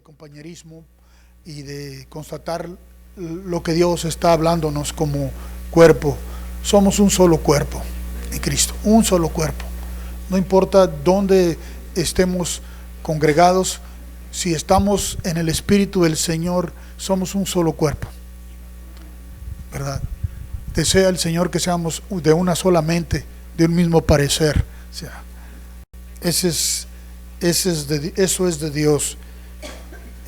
compañerismo y de constatar lo que Dios está hablándonos como cuerpo. Somos un solo cuerpo en Cristo, un solo cuerpo. No importa dónde estemos congregados, si estamos en el Espíritu del Señor, somos un solo cuerpo, ¿verdad? Desea el Señor que seamos de una sola mente, de un mismo parecer. O sea, eso es de Dios.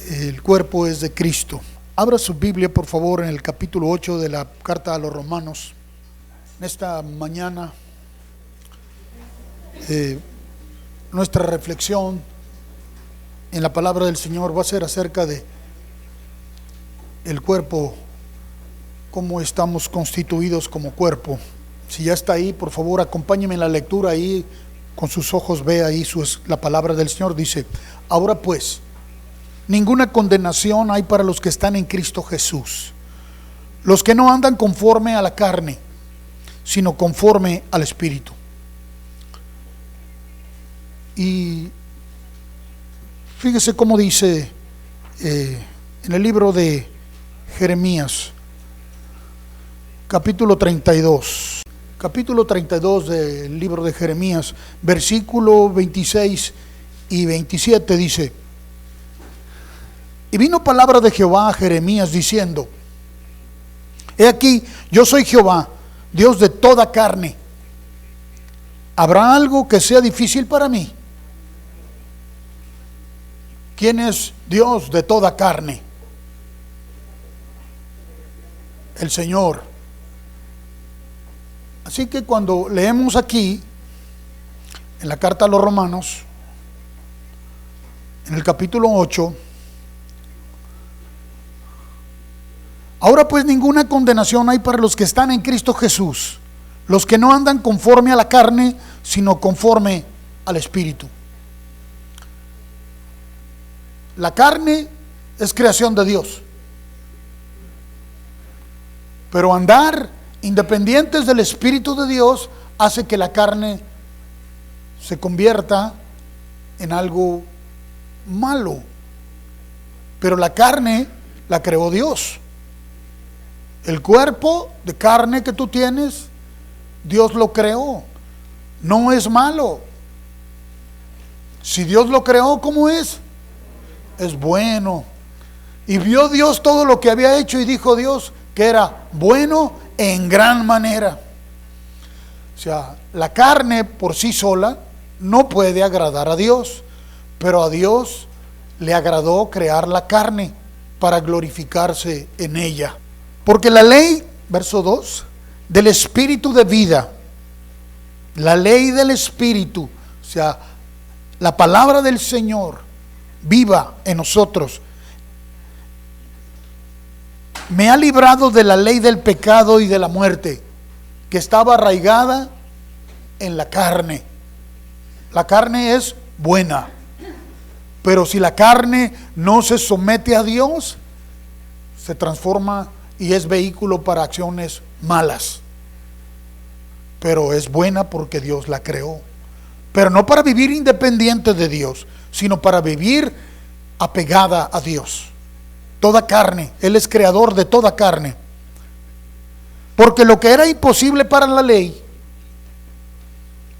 El cuerpo es de Cristo. Abra su Biblia, por favor, en el capítulo 8 de la carta a los Romanos. En esta mañana, nuestra reflexión en la palabra del Señor va a ser acerca de el cuerpo, cómo estamos constituidos como cuerpo. Si ya está ahí, por favor, acompáñeme en la lectura ahí, con sus ojos ve ahí la palabra del Señor. Dice: ahora pues, ninguna condenación hay para los que están en Cristo Jesús, los que no andan conforme a la carne, sino conforme al Espíritu. Y fíjese cómo dice en el libro de Jeremías, capítulo 32 del libro de Jeremías, versículo 26 y 27 dice: y vino palabra de Jehová a Jeremías diciendo: he aquí, yo soy Jehová, Dios de toda carne. ¿Habrá algo que sea difícil para mí? ¿Quién es Dios de toda carne? El Señor. Así que cuando leemos aquí, en la carta a los Romanos, en el capítulo 8, ahora pues ninguna condenación hay para los que están en Cristo Jesús, los que no andan conforme a la carne, sino conforme al Espíritu. La carne es creación de Dios, pero andar independientes del Espíritu de Dios hace que la carne se convierta en algo malo. Pero la carne la creó Dios. El cuerpo de carne que tú tienes, Dios lo creó. No es malo. Si Dios lo creó, ¿cómo es? Es bueno. Y vio Dios todo lo que había hecho y dijo Dios que era bueno en gran manera. O sea, la carne por sí sola no puede agradar a Dios, pero a Dios le agradó crear la carne para glorificarse en ella. Porque la ley, verso 2, del Espíritu de vida, la ley del Espíritu, o sea, la palabra del Señor viva en nosotros, me ha librado de la ley del pecado y de la muerte, que estaba arraigada en la carne. La carne es buena, pero si la carne no se somete a Dios, se transforma y es vehículo para acciones malas. Pero es buena porque Dios la creó, pero no para vivir independiente de Dios, sino para vivir apegada a Dios. Toda carne, Él es creador de toda carne. Porque lo que era imposible para la ley,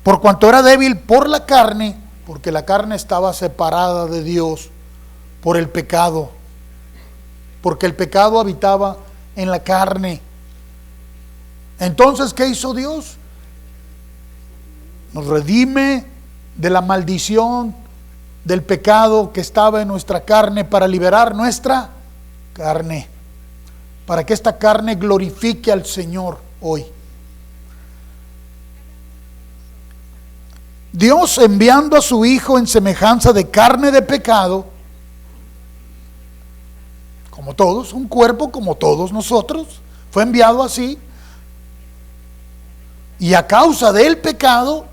por cuanto era débil por la carne, porque la carne estaba separada de Dios por el pecado, porque el pecado habitaba en la carne. Entonces, ¿qué hizo Dios? Nos redime de la maldición del pecado que estaba en nuestra carne para liberar nuestra carne, para que esta carne glorifique al Señor hoy. Dios, enviando a su Hijo en semejanza de carne de pecado, como todos, un cuerpo como todos nosotros, fue enviado así, y a causa del pecado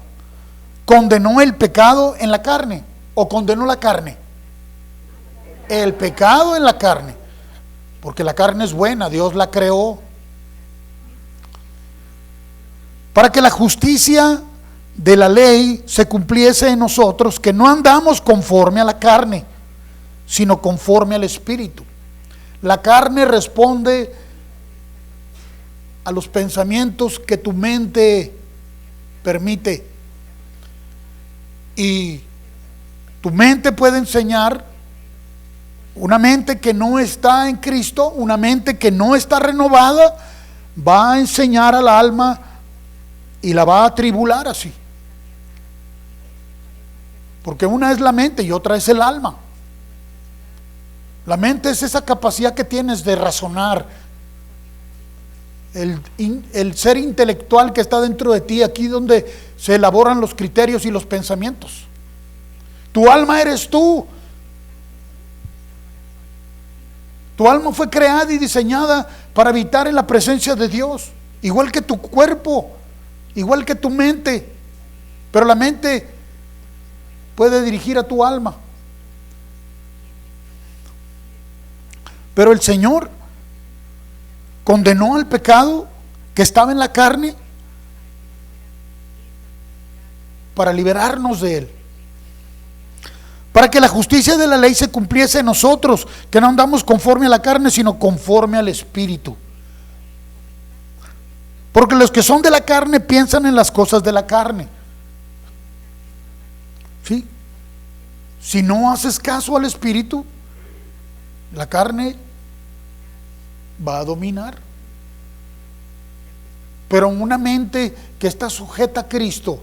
condenó el pecado en la carne, o condenó la carne, el pecado en la carne, porque la carne es buena, Dios la creó para que la justicia de la ley se cumpliese en nosotros, que no andamos conforme a la carne, sino conforme al Espíritu. La carne responde a los pensamientos que tu mente permite. Y tu mente puede enseñar, una mente que no está en Cristo, una mente que no está renovada, va a enseñar al alma y la va a atribular así. Porque una es la mente y otra es el alma. La mente es esa capacidad que tienes de razonar, el ser intelectual que está dentro de ti, aquí donde se elaboran los criterios y los pensamientos. Tu alma eres tú. Tu alma fue creada y diseñada para habitar en la presencia de Dios, igual que tu cuerpo, igual que tu mente. Pero la mente puede dirigir a tu alma. Pero el Señor condenó al pecado que estaba en la carne para liberarnos de él, para que la justicia de la ley se cumpliese en nosotros, que no andamos conforme a la carne, sino conforme al Espíritu. Porque los que son de la carne piensan en las cosas de la carne. ¿Sí? Si no haces caso al Espíritu, la carne va a dominar. Pero en una mente que está sujeta a Cristo,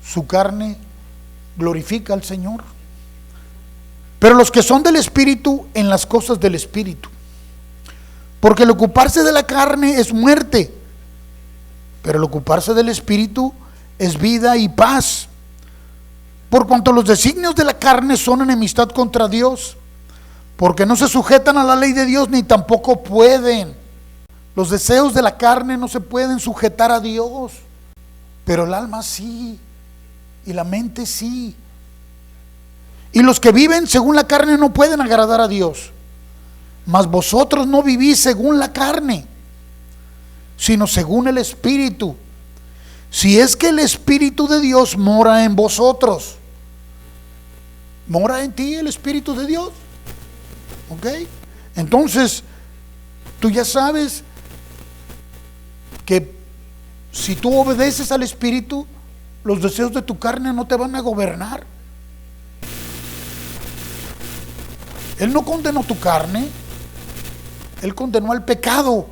su carne glorifica al Señor. Pero los que son del Espíritu, en las cosas del Espíritu. Porque el ocuparse de la carne es muerte, pero el ocuparse del Espíritu es vida y paz. Por cuanto los designios de la carne son enemistad contra Dios, porque no se sujetan a la ley de Dios, ni tampoco pueden. Los deseos de la carne no se pueden sujetar a Dios, pero el alma sí, y la mente sí. Y los que viven según la carne no pueden agradar a Dios. Mas vosotros no vivís según la carne, sino según el Espíritu. Si es que el Espíritu de Dios mora en vosotros. ¿Mora en ti el Espíritu de Dios? ¿Ok? Entonces, tú ya sabes que si tú obedeces al Espíritu, los deseos de tu carne no te van a gobernar. Él no condenó tu carne, Él condenó al pecado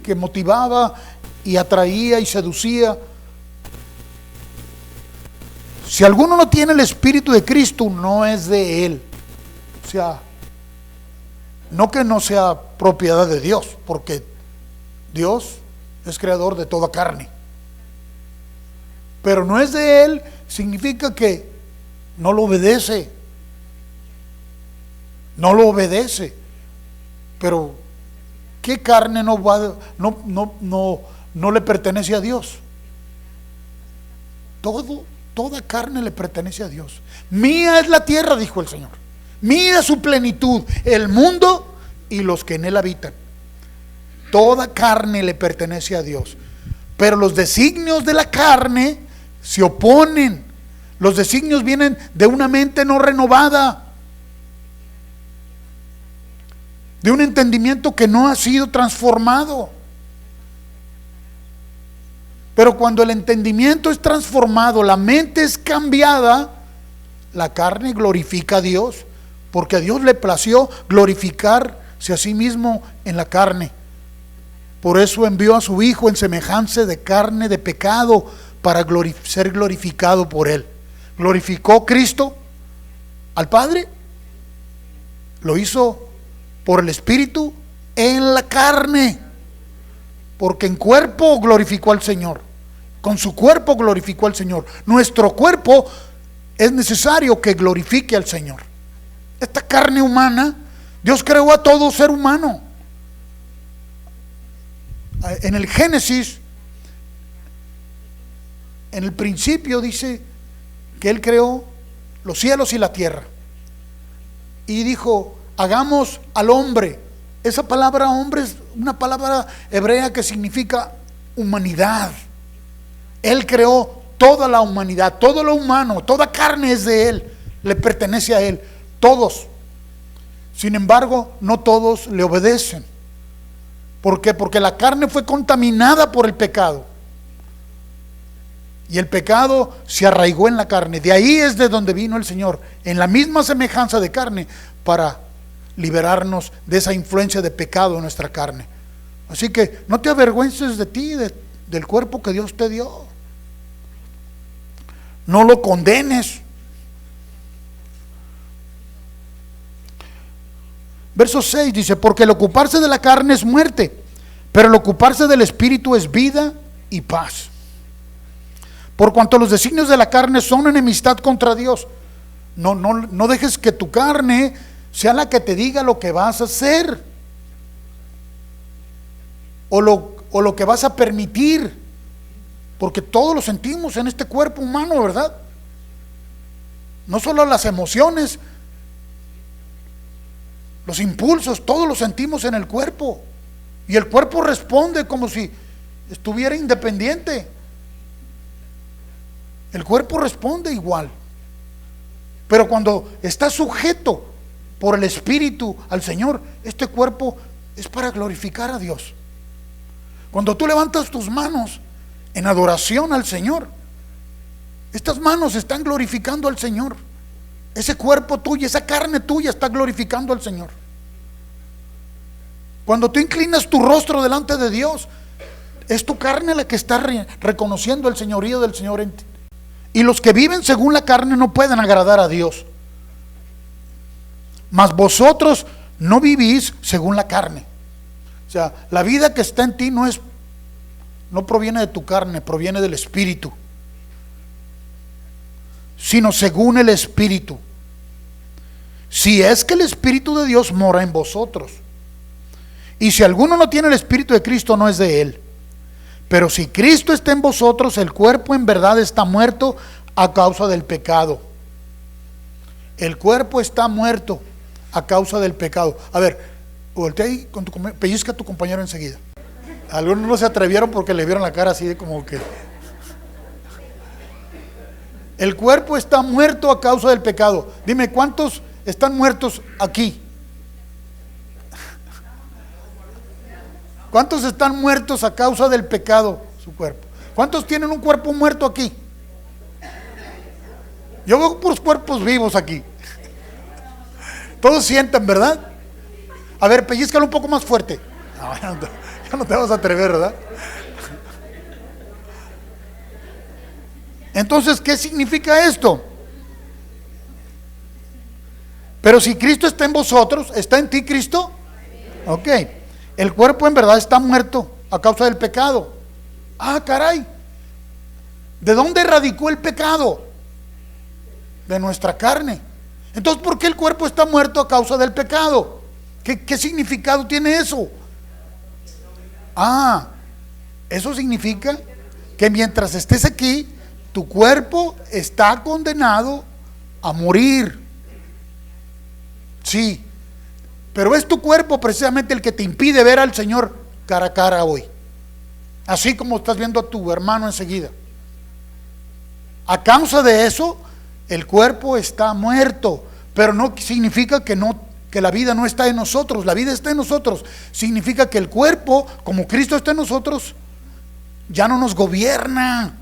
que motivaba y atraía y seducía. Si alguno no tiene el Espíritu de Cristo, no es de Él. O sea, no que no sea propiedad de Dios, porque Dios es creador de toda carne. Pero no es de Él, significa que no lo obedece. No lo obedece. Pero ¿qué carne no le pertenece a Dios? Toda carne le pertenece a Dios. Mía es la tierra, dijo el Señor. Mía es su plenitud, el mundo y los que en él habitan. Toda carne le pertenece a Dios. Pero los designios de la carne se oponen. Los designios vienen de una mente no renovada, de un entendimiento que no ha sido transformado. Pero cuando el entendimiento es transformado, la mente es cambiada, la carne glorifica a Dios, porque a Dios le plació glorificarse a sí mismo en la carne. Por eso envió a su Hijo en semejanza de carne de pecado, para ser glorificado por Él. ¿Glorificó Cristo al Padre? Lo hizo por el Espíritu en la carne, porque en cuerpo glorificó al Señor, con su cuerpo glorificó al Señor. Nuestro cuerpo es necesario que glorifique al Señor. Esta carne humana, Dios creó a todo ser humano. En el Génesis, en el principio dice que Él creó los cielos y la tierra, y dijo: hagamos al hombre. Esa palabra hombre es una palabra hebrea que significa humanidad. Él creó toda la humanidad, todo lo humano, toda carne es de Él. le pertenece a Él, todos. Sin embargo, no todos le obedecen. ¿Por qué? Porque la carne fue contaminada por el pecado. Y el pecado se arraigó en la carne. De ahí es de donde vino el Señor, en la misma semejanza de carne, para liberarnos de esa influencia de pecado en nuestra carne. Así que no te avergüences de ti, del cuerpo que Dios te dio. No lo condenes. Verso 6 dice: porque el ocuparse de la carne es muerte, pero el ocuparse del espíritu es vida y paz. Por cuanto los designios de la carne son enemistad contra Dios. No dejes que tu carne sea la que te diga lo que vas a hacer, o lo que vas a permitir, porque todos lo sentimos en este cuerpo humano, ¿verdad? No solo las emociones, los impulsos, todos lo sentimos en el cuerpo, y el cuerpo responde como si estuviera independiente. El cuerpo responde igual, pero cuando está sujeto por el Espíritu al Señor, este cuerpo es para glorificar a Dios. Cuando tú levantas tus manos en adoración al Señor, estas manos están glorificando al Señor. Ese cuerpo tuyo, esa carne tuya está glorificando al Señor. Cuando tú inclinas tu rostro delante de Dios, es tu carne la que está reconociendo el señorío del Señor en ti. Y los que viven según la carne no pueden agradar a Dios. Mas vosotros no vivís según la carne. O sea, la vida que está en ti no proviene de tu carne, proviene del Espíritu, sino según el Espíritu. Si es que el Espíritu de Dios mora en vosotros. Y si alguno no tiene el Espíritu de Cristo, no es de él. Pero si Cristo está en vosotros, el cuerpo en verdad está muerto a causa del pecado. El cuerpo está muerto a causa del pecado. A ver, voltea ahí, pellizca a tu compañero enseguida. Algunos no se atrevieron porque le vieron la cara así de como que... El cuerpo está muerto a causa del pecado. Dime, ¿cuántos están muertos aquí? ¿Cuántos están muertos a causa del pecado? Su cuerpo. ¿Cuántos tienen un cuerpo muerto aquí? Yo veo puros cuerpos vivos aquí. Todos sienten, ¿verdad? A ver, pellizcalo un poco más fuerte. No, ya no te vas a atrever, ¿verdad? Entonces, ¿qué significa esto? Pero si Cristo está en vosotros, ¿está en ti Cristo? Ok. El cuerpo en verdad está muerto a causa del pecado. Ah, caray. ¿De dónde radicó el pecado? De nuestra carne. Entonces, ¿por qué el cuerpo está muerto a causa del pecado? ¿Qué significado tiene eso? Ah, eso significa que mientras estés aquí, tu cuerpo está condenado a morir. Sí. Pero es tu cuerpo precisamente el que te impide ver al Señor cara a cara hoy. Así como estás viendo a tu hermano enseguida. A causa de eso, el cuerpo está muerto. Pero no significa que la vida no está en nosotros. La vida está en nosotros. Significa que el cuerpo, como Cristo está en nosotros, ya no nos gobierna.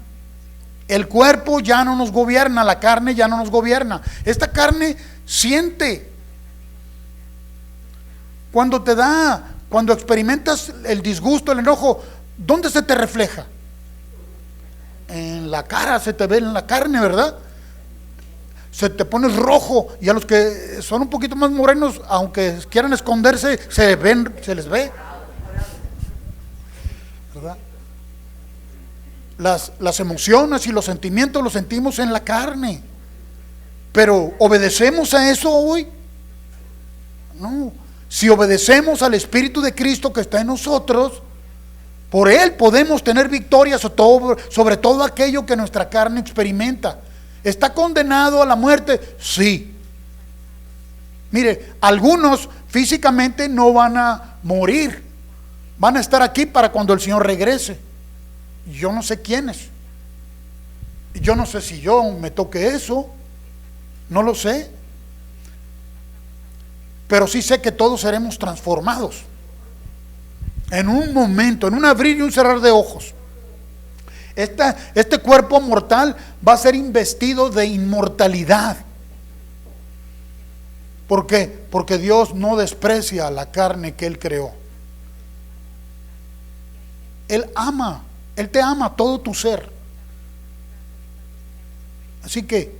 El cuerpo ya no nos gobierna. La carne ya no nos gobierna. Esta carne siente. Cuando experimentas el disgusto, el enojo, ¿dónde se te refleja? En la cara, se te ve en la carne, ¿verdad? Se te pone rojo, y a los que son un poquito más morenos, aunque quieran esconderse, se les ve, ¿verdad? Las emociones y los sentimientos los sentimos en la carne. Pero ¿obedecemos a eso hoy? No. Si obedecemos al Espíritu de Cristo que está en nosotros, por Él podemos tener victoria sobre todo aquello que nuestra carne experimenta. ¿Está condenado a la muerte? Sí. Mire, algunos físicamente no van a morir. Van a estar aquí para cuando el Señor regrese. Yo no sé quiénes. Yo no sé si yo me toque eso. No lo sé. Pero sí sé que todos seremos transformados. En un momento, en un abrir y un cerrar de ojos. Este cuerpo mortal va a ser investido de inmortalidad. ¿Por qué? Porque Dios no desprecia la carne que Él creó. Él ama, Él te ama todo tu ser. Así que,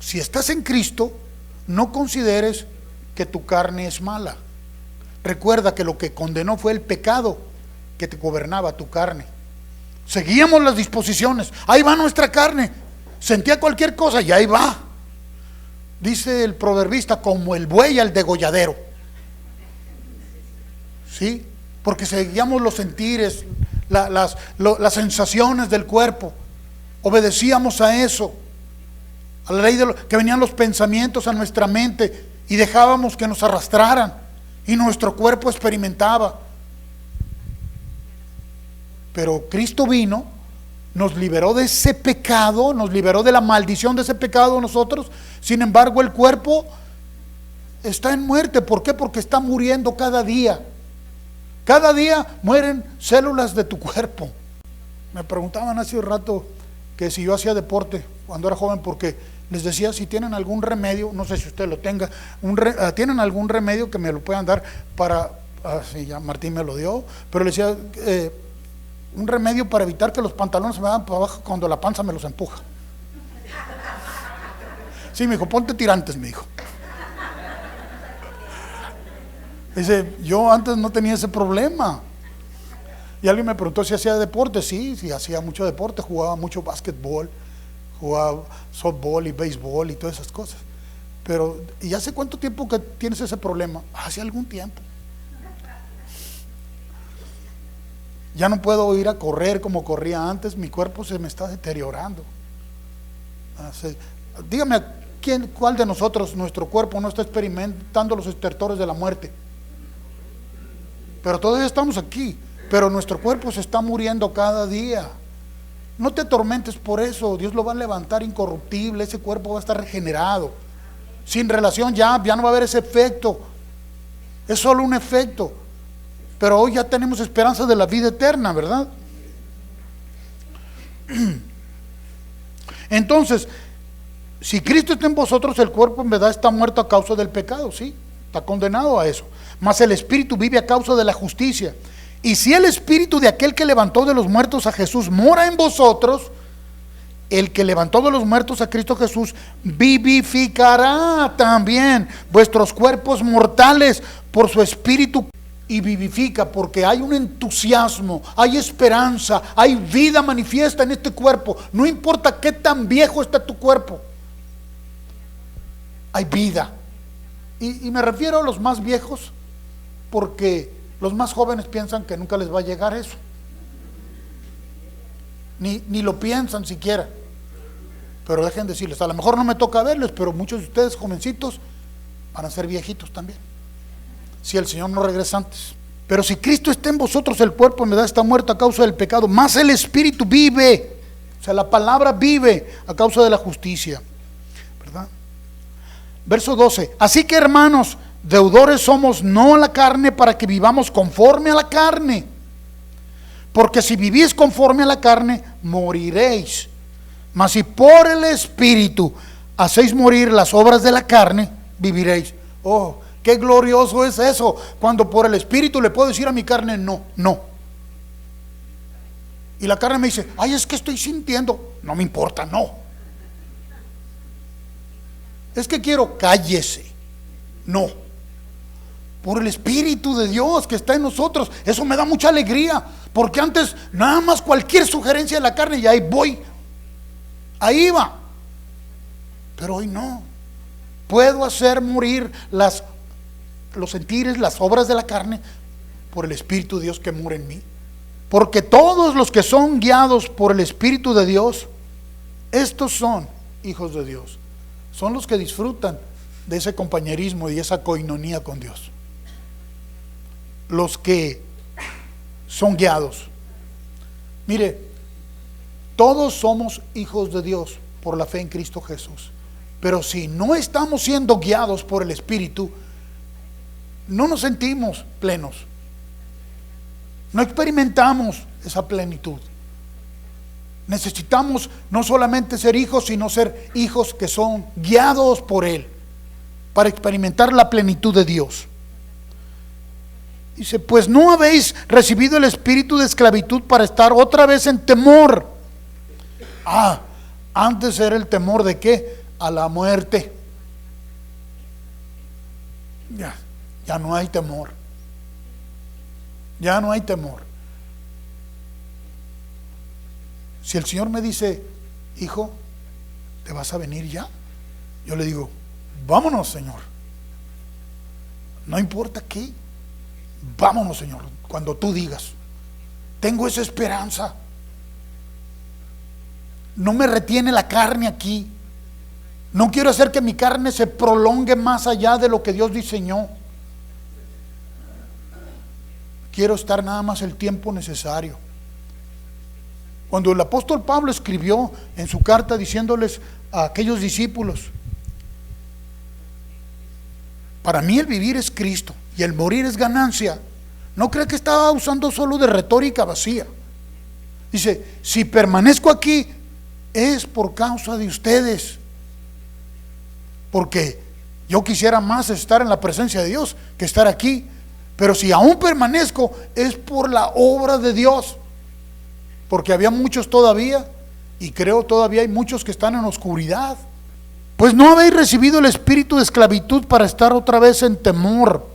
si estás en Cristo, no consideres que tu carne es mala. Recuerda que lo que condenó fue el pecado que te gobernaba tu carne. Seguíamos las disposiciones. Ahí va nuestra carne. Sentía cualquier cosa y ahí va. Dice el proverbista, como el buey al degolladero. ¿Sí? Porque seguíamos los sentires, las sensaciones del cuerpo. Obedecíamos a eso, a la ley que venían los pensamientos a nuestra mente, y dejábamos que nos arrastraran y nuestro cuerpo experimentaba. Pero Cristo vino, nos liberó de ese pecado, nos liberó de la maldición de ese pecado nosotros. Sin embargo, el cuerpo está en muerte. ¿Por qué? Porque está muriendo cada día. Cada día mueren células de tu cuerpo. Me preguntaban hace un rato que si yo hacía deporte cuando era joven, porque les decía si tienen algún remedio, no sé si usted lo tenga, tienen algún remedio que me lo puedan dar para, sí, ya Martín me lo dio, pero le decía, un remedio para evitar que los pantalones se me vayan para abajo cuando la panza me los empuja. Sí, me dijo, ponte tirantes, me dijo. Dice, yo antes no tenía ese problema. Y alguien me preguntó si hacía deporte. Sí, hacía mucho deporte, jugaba mucho básquetbol, jugaba softball y béisbol y todas esas cosas. Pero, ¿y hace cuánto tiempo que tienes ese problema? Hace algún tiempo. Ya no puedo ir a correr como corría antes, mi cuerpo se me está deteriorando. Dígame, ¿cuál de nosotros, nuestro cuerpo no está experimentando los estertores de la muerte? Pero todavía estamos aquí, pero nuestro cuerpo se está muriendo cada día. No te atormentes por eso, Dios lo va a levantar incorruptible, ese cuerpo va a estar regenerado. Sin relación ya no va a haber ese efecto, es solo un efecto. Pero hoy ya tenemos esperanza de la vida eterna, ¿verdad? Entonces, si Cristo está en vosotros, el cuerpo en verdad está muerto a causa del pecado, sí, está condenado a eso. Mas el Espíritu vive a causa de la justicia. Y si el Espíritu de aquel que levantó de los muertos a Jesús mora en vosotros, el que levantó de los muertos a Cristo Jesús vivificará también vuestros cuerpos mortales por su Espíritu. Y vivifica, porque hay un entusiasmo, hay esperanza, hay vida manifiesta en este cuerpo. No importa qué tan viejo está tu cuerpo, hay vida. Y me refiero a los más viejos, porque los más jóvenes piensan que nunca les va a llegar eso. Ni lo piensan siquiera. Pero dejen decirles, a lo mejor no me toca verles, pero muchos de ustedes jovencitos van a ser viejitos también, si el Señor no regresa antes. Pero si Cristo está en vosotros, el cuerpo en verdad está muerto a causa del pecado, más el Espíritu vive, o sea, la palabra vive a causa de la justicia, ¿verdad? Verso 12, así que hermanos, deudores somos no a la carne para que vivamos conforme a la carne, porque si vivís conforme a la carne, moriréis. Mas si por el Espíritu hacéis morir las obras de la carne, viviréis. Oh, qué glorioso es eso, cuando por el Espíritu le puedo decir a mi carne no. Y la carne me dice, ay, es que estoy sintiendo, no me importa, no. Es que quiero, cállese, no. Por el Espíritu de Dios que está en nosotros, eso me da mucha alegría, porque antes nada más cualquier sugerencia de la carne y ahí voy, ahí va. Pero hoy no, puedo hacer morir los sentires, las obras de la carne por el Espíritu de Dios que mora en mí. Porque todos los que son guiados por el Espíritu de Dios, estos son hijos de Dios. Son los que disfrutan de ese compañerismo y esa coinonía con Dios. Los que son guiados. Mire, todos somos hijos de Dios por la fe en Cristo Jesús. Pero si no estamos siendo guiados por el Espíritu, no nos sentimos plenos. No experimentamos esa plenitud. Necesitamos no solamente ser hijos, sino ser hijos que son guiados por Él para experimentar la plenitud de Dios. Dice, pues no habéis recibido el espíritu de esclavitud para estar otra vez en temor. Antes era el temor ¿de qué? A la muerte. Ya no hay temor. Ya no hay temor. Si el Señor me dice, hijo, ¿te vas a venir ya? Yo le digo, vámonos, Señor. No importa qué. Vámonos, Señor, cuando tú digas. Tengo esa esperanza. No me retiene la carne aquí. No quiero hacer que mi carne se prolongue más allá de lo que Dios diseñó. Quiero estar nada más el tiempo necesario. Cuando el apóstol Pablo escribió en su carta diciéndoles a aquellos discípulos, para mí el vivir es Cristo y el morir es ganancia, no cree que estaba usando solo de retórica vacía. Dice, si permanezco aquí es por causa de ustedes, porque yo quisiera más estar en la presencia de Dios que estar aquí, pero si aún permanezco es por la obra de Dios, porque había muchos todavía, y creo todavía hay muchos que están en oscuridad. Pues no habéis recibido el espíritu de esclavitud para estar otra vez en temor,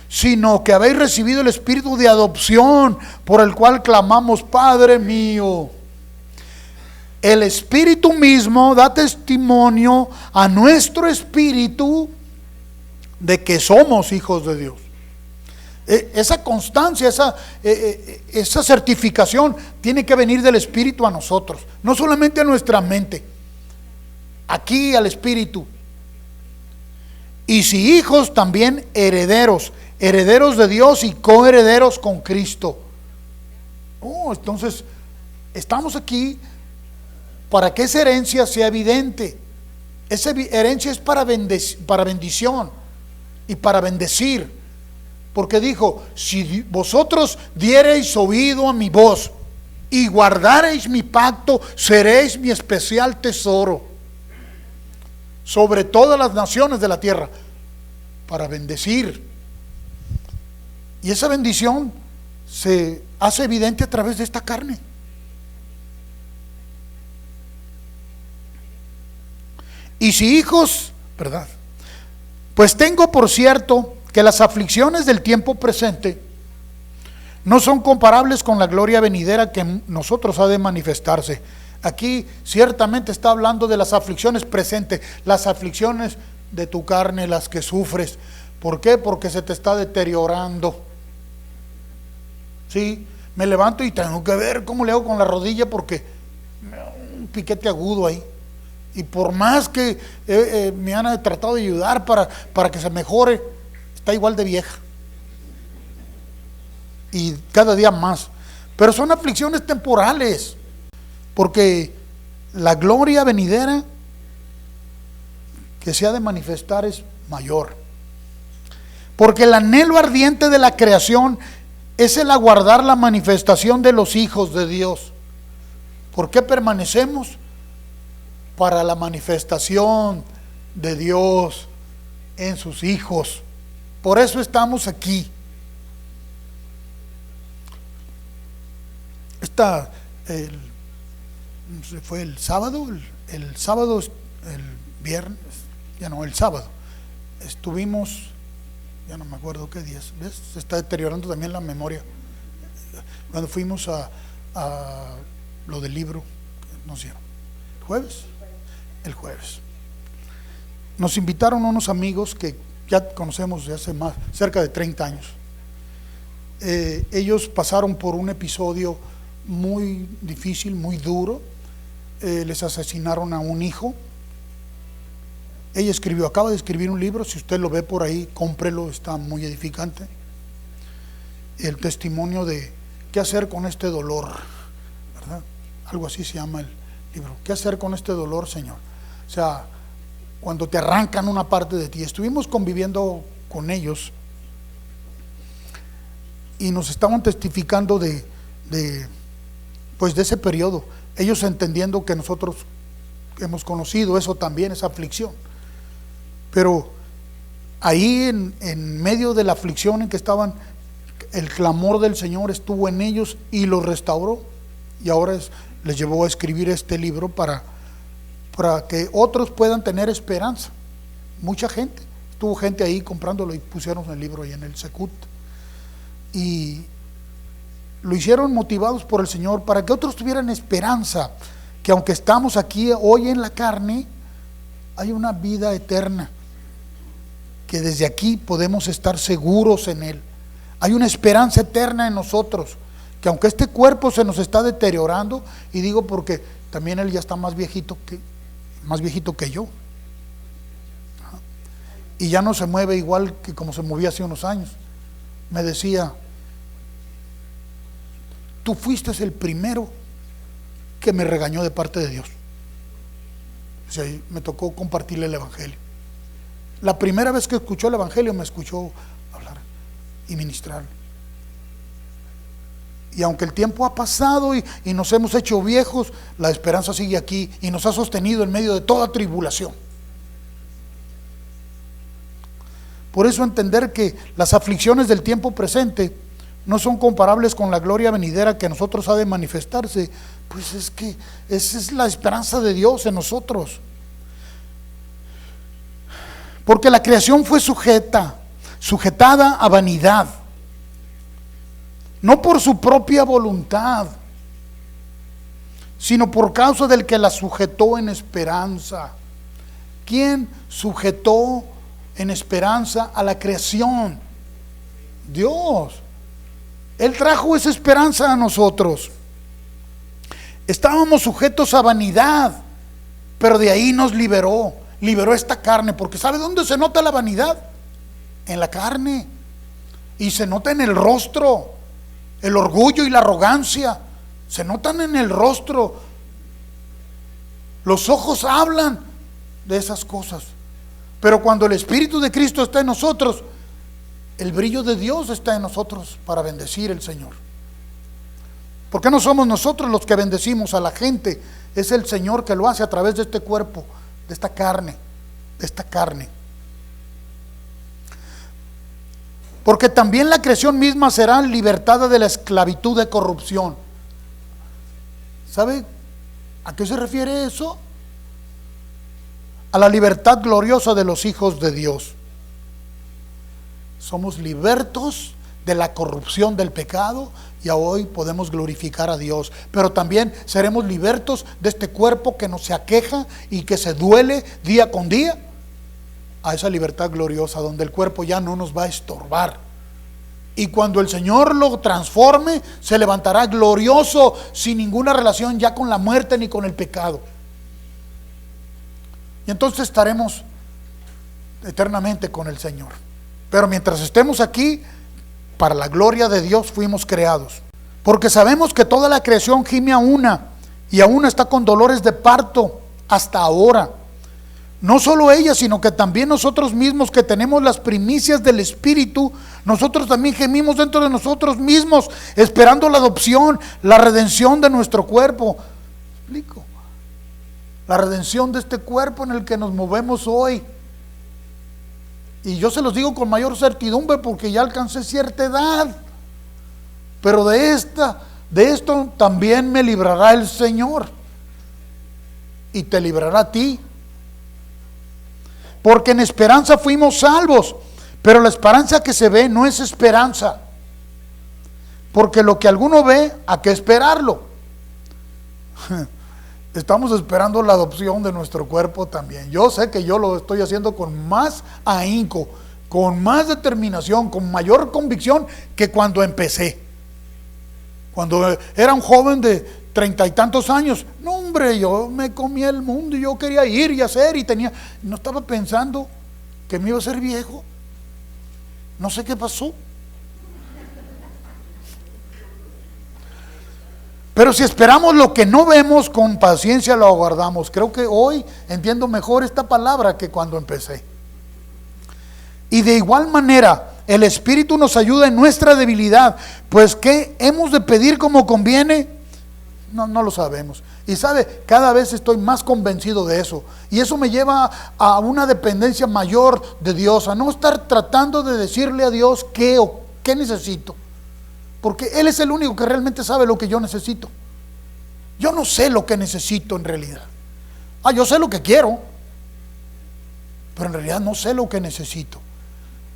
sino que habéis recibido el espíritu de adopción, por el cual clamamos, Padre mío. El Espíritu mismo da testimonio a nuestro espíritu de que somos hijos de Dios. Esa constancia, esa certificación tiene que venir del Espíritu a nosotros, no solamente a nuestra mente, aquí al Espíritu. Y si hijos, también herederos, herederos de Dios y coherederos con Cristo. Entonces estamos aquí para que esa herencia sea evidente. Esa herencia es para bendición y para bendecir. Porque dijo, si vosotros diereis oído a mi voz y guardareis mi pacto, seréis mi especial tesoro sobre todas las naciones de la tierra, para bendecir. Y esa bendición se hace evidente a través de esta carne. Y si hijos, ¿verdad? Pues tengo por cierto que las aflicciones del tiempo presente no son comparables con la gloria venidera que en nosotros ha de manifestarse. Aquí ciertamente está hablando de las aflicciones presentes, las aflicciones de tu carne, las que sufres. ¿Por qué? Porque se te está deteriorando. Sí, me levanto y tengo que ver cómo le hago con la rodilla porque un piquete agudo ahí. Y por más que me han tratado de ayudar para que se mejore, está igual de vieja. Y cada día más. Pero son aflicciones temporales, porque la gloria venidera que se ha de manifestar es mayor. Porque el anhelo ardiente de la creación es el aguardar la manifestación de los hijos de Dios. ¿Por qué permanecemos? Para la manifestación de Dios en sus hijos. Por eso estamos aquí. Fue el sábado, el sábado, el viernes, el sábado, estuvimos, ya no me acuerdo qué días, ¿ves? Se está deteriorando también la memoria. Cuando fuimos a lo del libro, nos dieron, el jueves. Nos invitaron unos amigos que ya conocemos de hace cerca de 30 años. Ellos pasaron por un episodio muy difícil, muy duro. Les asesinaron a un hijo. Ella acaba de escribir un libro, si usted lo ve por ahí, cómprelo, está muy edificante. El testimonio de qué hacer con este dolor, ¿verdad? Algo así se llama el libro. ¿Qué hacer con este dolor, Señor? O sea, cuando te arrancan una parte de ti. Estuvimos conviviendo con ellos y nos estaban testificando de ese periodo, ellos entendiendo que nosotros hemos conocido eso también, esa aflicción. Pero ahí en medio de la aflicción en que estaban, el clamor del Señor estuvo en ellos y los restauró, y ahora les llevó a escribir este libro para que otros puedan tener esperanza. Mucha gente, estuvo gente ahí comprándolo y pusieron el libro ahí en el Secut, y lo hicieron motivados por el Señor para que otros tuvieran esperanza, que aunque estamos aquí hoy en la carne, hay una vida eterna, que desde aquí podemos estar seguros en Él. Hay una esperanza eterna en nosotros, que aunque este cuerpo se nos está deteriorando, y digo porque también Él ya está más viejito que yo, y ya no se mueve igual que como se movía hace unos años. Me decía: tú fuiste el primero que me regañó de parte de Dios. O sea, me tocó compartirle el Evangelio. La primera vez que escuchó el Evangelio me escuchó hablar y ministrar. Y aunque el tiempo ha pasado y nos hemos hecho viejos, la esperanza sigue aquí y nos ha sostenido en medio de toda tribulación. Por eso entender que las aflicciones del tiempo presente no son comparables con la gloria venidera que a nosotros ha de manifestarse, pues es que esa es la esperanza de Dios en nosotros. Porque la creación fue sujetada a vanidad, no por su propia voluntad, sino por causa del que la sujetó en esperanza. ¿Quién sujetó en esperanza a la creación? Dios. Él trajo esa esperanza a nosotros. Estábamos sujetos a vanidad, pero de ahí nos liberó esta carne, porque ¿sabe dónde se nota la vanidad? En la carne, y se nota en el rostro. El orgullo y la arrogancia se notan en el rostro. Los ojos hablan de esas cosas, pero cuando el Espíritu de Cristo está en nosotros, el brillo de Dios está en nosotros para bendecir al Señor. Porque no somos nosotros los que bendecimos a la gente, es el Señor que lo hace a través de este cuerpo, de esta carne. Porque también la creación misma será libertada de la esclavitud de corrupción. ¿Sabe a qué se refiere eso? A la libertad gloriosa de los hijos de Dios. Somos libertos de la corrupción del pecado y hoy podemos glorificar a Dios. Pero también seremos libertos de este cuerpo que nos aqueja y que se duele día con día, a esa libertad gloriosa donde el cuerpo ya no nos va a estorbar. Y cuando el Señor lo transforme, se levantará glorioso, sin ninguna relación ya con la muerte ni con el pecado. Y entonces estaremos eternamente con el Señor. Pero mientras estemos aquí, para la gloria de Dios fuimos creados. Porque sabemos que toda la creación gime a una, y aún está con dolores de parto hasta ahora. No solo ella, sino que también nosotros mismos, que tenemos las primicias del Espíritu, nosotros también gemimos dentro de nosotros mismos, esperando la adopción, la redención de nuestro cuerpo. ¿Me explico? La redención de este cuerpo en el que nos movemos hoy. Y yo se los digo con mayor certidumbre porque ya alcancé cierta edad. Pero de esto también me librará el Señor. Y te librará a ti. Porque en esperanza fuimos salvos. Pero la esperanza que se ve no es esperanza. Porque lo que alguno ve, ¿a qué esperarlo? Estamos esperando la adopción de nuestro cuerpo también. Yo sé que yo lo estoy haciendo con más ahínco, con más determinación, con mayor convicción que cuando empecé. Cuando era un joven de 30 y tantos años, no hombre, yo me comía el mundo y yo quería ir y hacer y no estaba pensando que me iba a ser viejo. No sé qué pasó. Pero si esperamos lo que no vemos, con paciencia lo aguardamos. Creo que hoy entiendo mejor esta palabra que cuando empecé. Y de igual manera, el Espíritu nos ayuda en nuestra debilidad. Pues ¿qué hemos de pedir como conviene? No lo sabemos. Y sabe, cada vez estoy más convencido de eso. Y eso me lleva a una dependencia mayor de Dios, a no estar tratando de decirle a Dios qué o qué necesito. Porque Él es el único que realmente sabe lo que yo necesito. Yo no sé lo que necesito en realidad. Yo sé lo que quiero, pero en realidad no sé lo que necesito.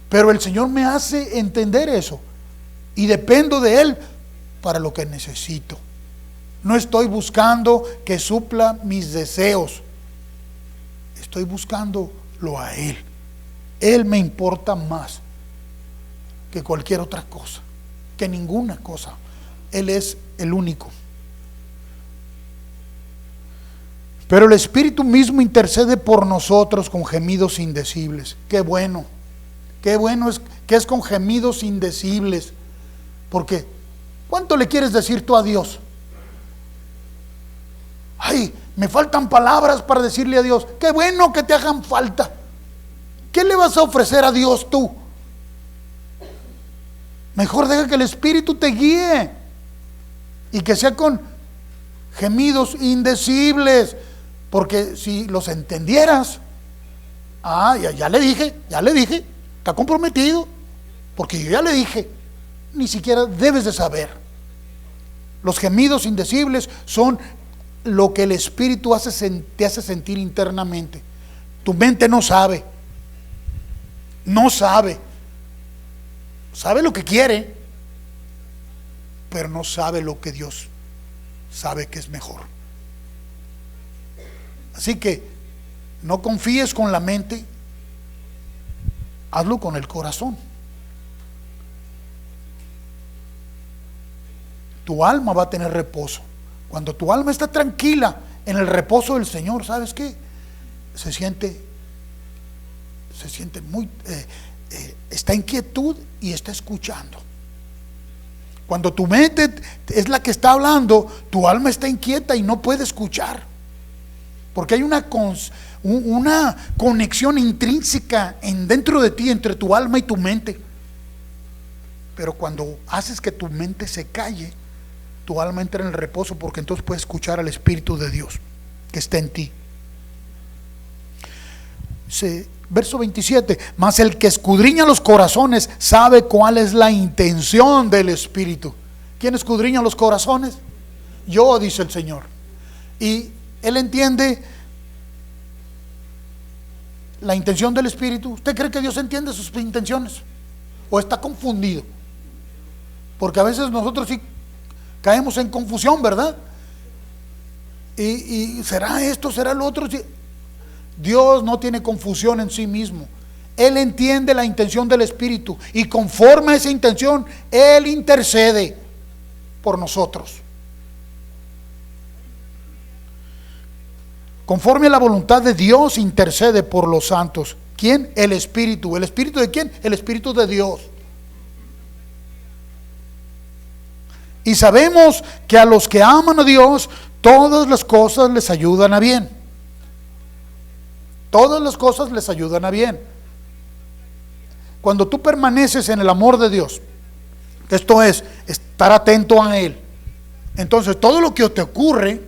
Pero el Señor me hace entender eso. Y dependo de Él para lo que necesito. No estoy buscando que supla mis deseos. Estoy buscándolo a Él. Él me importa más que cualquier otra cosa, que ninguna cosa. Él es el único. Pero el Espíritu mismo intercede por nosotros con gemidos indecibles. Qué bueno es que es con gemidos indecibles. Porque ¿cuánto le quieres decir tú a Dios? Me faltan palabras para decirle a Dios. Qué bueno que te hagan falta. ¿Qué le vas a ofrecer a Dios tú? Mejor deja que el Espíritu te guíe y que sea con gemidos indecibles, porque si los entendieras, ya le dije, está comprometido, porque yo ya le dije, ni siquiera debes de saber. Los gemidos indecibles son lo que el Espíritu te hace sentir internamente. Tu mente no sabe lo que quiere, pero no sabe lo que Dios sabe que es mejor. Así que no confíes con la mente, hazlo con el corazón. Tu alma va a tener reposo. Cuando tu alma está tranquila en el reposo del Señor, ¿sabes qué? Se siente muy, está en quietud y está escuchando. Cuando tu mente es la que está hablando, tu alma está inquieta y no puede escuchar. Porque hay una conexión intrínseca dentro de ti, entre tu alma y tu mente. Pero cuando haces que tu mente se calle, tu alma entra en el reposo, porque entonces puedes escuchar al Espíritu de Dios que está en ti. Verso 27, mas el que escudriña los corazones sabe cuál es la intención del Espíritu. ¿Quién escudriña los corazones? Yo, dice el Señor. Y Él entiende la intención del Espíritu. ¿Usted cree que Dios entiende sus intenciones? ¿O está confundido? Porque a veces nosotros sí caemos en confusión, ¿verdad? Y ¿será esto? ¿Será lo otro? Dios no tiene confusión en sí mismo. Él entiende la intención del Espíritu y conforme a esa intención, Él intercede por nosotros. Conforme a la voluntad de Dios, intercede por los santos. ¿Quién? El Espíritu. ¿El Espíritu de quién? El Espíritu de Dios. Y sabemos que a los que aman a Dios, todas las cosas les ayudan a bien. Todas las cosas les ayudan a bien. Cuando tú permaneces en el amor de Dios, esto es, estar atento a Él, entonces todo lo que te ocurre,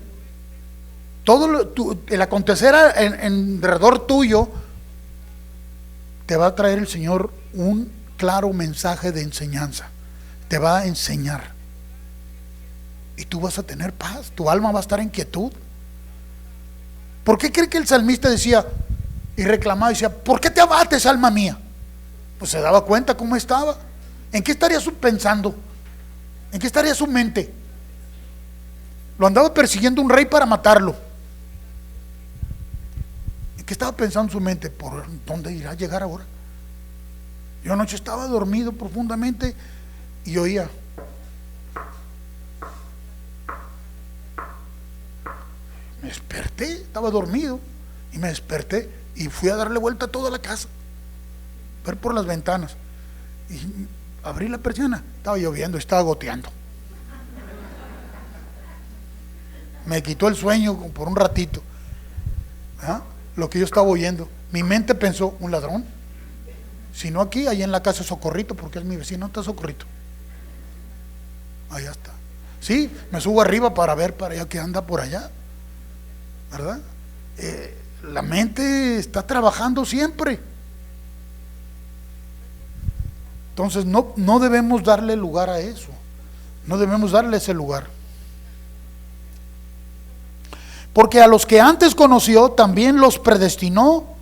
el acontecer en alrededor tuyo, te va a traer el Señor un claro mensaje de enseñanza. Te va a enseñar. Y tú vas a tener paz, tu alma va a estar en quietud. ¿Por qué cree que el salmista decía y reclamaba, decía, ¿por qué te abates, alma mía? Pues se daba cuenta cómo estaba. ¿En qué estaría pensando? ¿En qué estaría su mente? Lo andaba persiguiendo un rey para matarlo. ¿En qué estaba pensando su mente? ¿Por dónde irá a llegar ahora? Yo anoche estaba dormido profundamente y oía. Me desperté, estaba dormido y me desperté y fui a darle vuelta a toda la casa, ver por las ventanas, y abrí la persiana, estaba lloviendo, estaba goteando. Me quitó el sueño por un ratito. ¿Ah? Lo que yo estaba oyendo. Mi mente pensó, un ladrón. Si no aquí, ahí en la casa de Socorrito, porque es mi vecino, está Socorrito. Allá está. Sí, me subo arriba para ver para allá que anda por allá. ¿Verdad? La mente está trabajando siempre. Entonces no debemos darle lugar a eso. No debemos darle ese lugar. Porque a los que antes conoció también los predestinó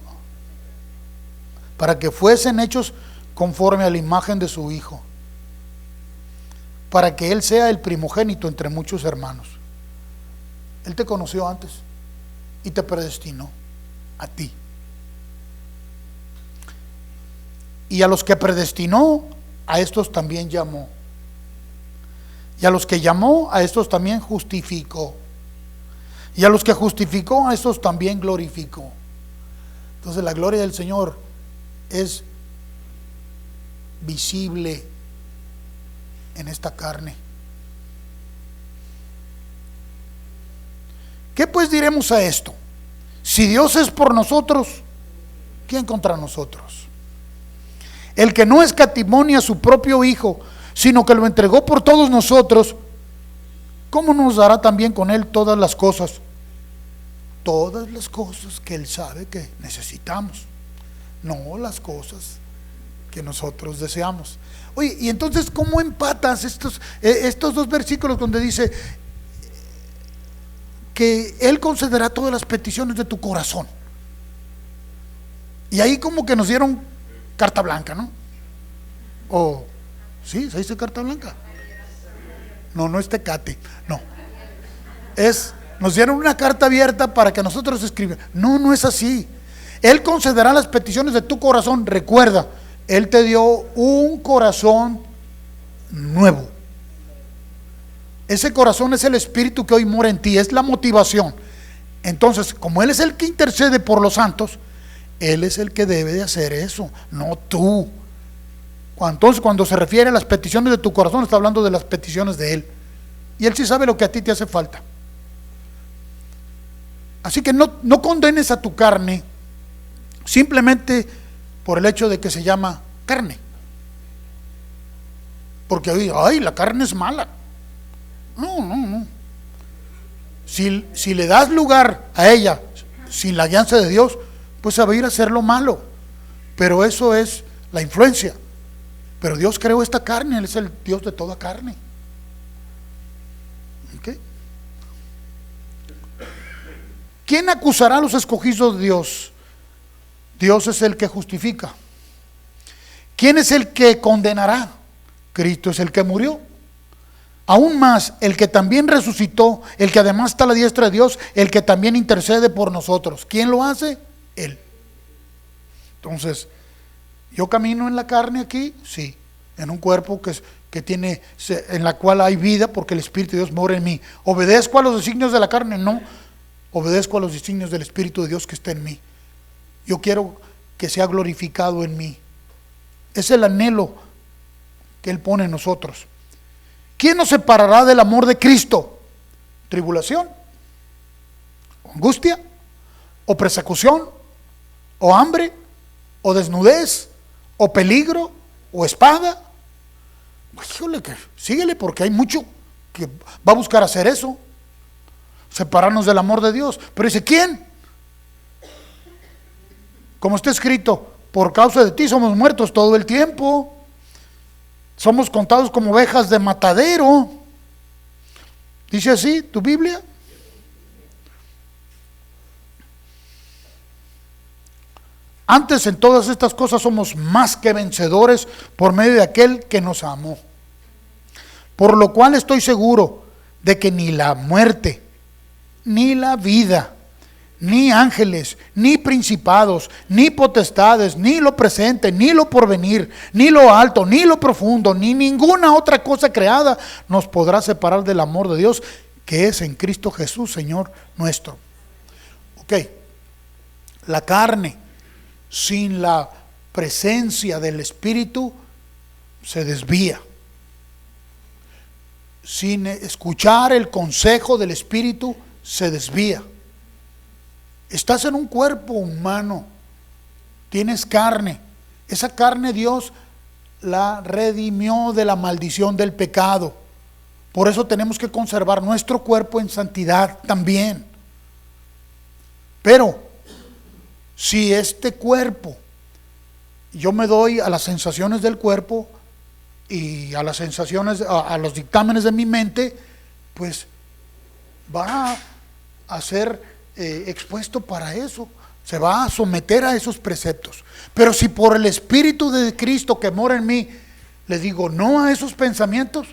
para que fuesen hechos conforme a la imagen de su Hijo, para que Él sea el primogénito entre muchos hermanos. Él te conoció antes y te predestinó a ti. Y a los que predestinó, a estos también llamó. Y a los que llamó, a estos también justificó. Y a los que justificó, a estos también glorificó. Entonces la gloria del Señor es visible en esta carne. ¿Qué pues diremos a esto? Si Dios es por nosotros, ¿quién contra nosotros? El que no escatimó a su propio Hijo, sino que lo entregó por todos nosotros, ¿cómo nos dará también con Él todas las cosas? Todas las cosas que Él sabe que necesitamos, no las cosas que nosotros deseamos. Oye, y entonces, ¿cómo empatas estos dos versículos donde dice que Él concederá todas las peticiones de tu corazón? Y ahí como que nos dieron carta blanca, ¿no? O, ¿sí? ¿Se dice carta blanca? No es Tecate, no. Nos dieron una carta abierta para que nosotros escribamos. No es así. Él concederá las peticiones de tu corazón. Recuerda, Él te dio un corazón nuevo. Ese corazón es el Espíritu que hoy mora en ti, es la motivación. Entonces, como Él es el que intercede por los santos, Él es el que debe de hacer eso, no tú. Entonces, cuando se refiere a las peticiones de tu corazón, está hablando de las peticiones de Él. Y Él sí sabe lo que a ti te hace falta. Así que no condenes a tu carne simplemente por el hecho de que se llama carne. Porque hoy, ay, la carne es mala. No. Si le das lugar a ella sin la guianza de Dios, pues se va a ir a hacer lo malo. Pero eso es la influencia. Pero Dios creó esta carne, Él es el Dios de toda carne. ¿Okay? ¿Quién acusará a los escogidos de Dios? Dios es el que justifica. ¿Quién es el que condenará? Cristo es el que murió. Aún más, el que también resucitó, el que además está a la diestra de Dios, el que también intercede por nosotros. ¿Quién lo hace? Él. Entonces, ¿yo camino en la carne aquí? Sí, en un cuerpo que tiene, en la cual hay vida porque el Espíritu de Dios mora en mí. ¿Obedezco a los designios de la carne? No, obedezco a los designios del Espíritu de Dios que está en mí. Yo quiero que sea glorificado en mí. Es el anhelo que Él pone en nosotros. ¿Quién nos separará del amor de Cristo? ¿Tribulación? ¿O angustia? ¿O persecución? ¿O hambre? ¿O desnudez? ¿O peligro? ¿O espada? Híjole, que síguele, porque hay mucho que va a buscar hacer eso, separarnos del amor de Dios. Pero dice, ¿quién? Como está escrito, por causa de ti somos muertos todo el tiempo. Somos contados como ovejas de matadero. ¿Dice así tu Biblia? Antes en todas estas cosas somos más que vencedores por medio de aquel que nos amó. Por lo cual estoy seguro de que ni la muerte, ni la vida, ni ángeles, ni principados, ni potestades, ni lo presente, ni lo porvenir, ni lo alto, ni lo profundo, ni ninguna otra cosa creada nos podrá separar del amor de Dios que es en Cristo Jesús, Señor nuestro. Ok, la carne sin la presencia del Espíritu se desvía. Sin escuchar el consejo del Espíritu se desvía. Estás en un cuerpo humano, tienes carne. Esa carne Dios la redimió de la maldición del pecado. Por eso tenemos que conservar nuestro cuerpo en santidad también. Pero si este cuerpo, yo me doy a las sensaciones del cuerpo y a las sensaciones, a los dictámenes de mi mente, pues va a ser expuesto para eso, se va a someter a esos preceptos. Pero si por el Espíritu de Cristo que mora en mí, le digo no a esos pensamientos,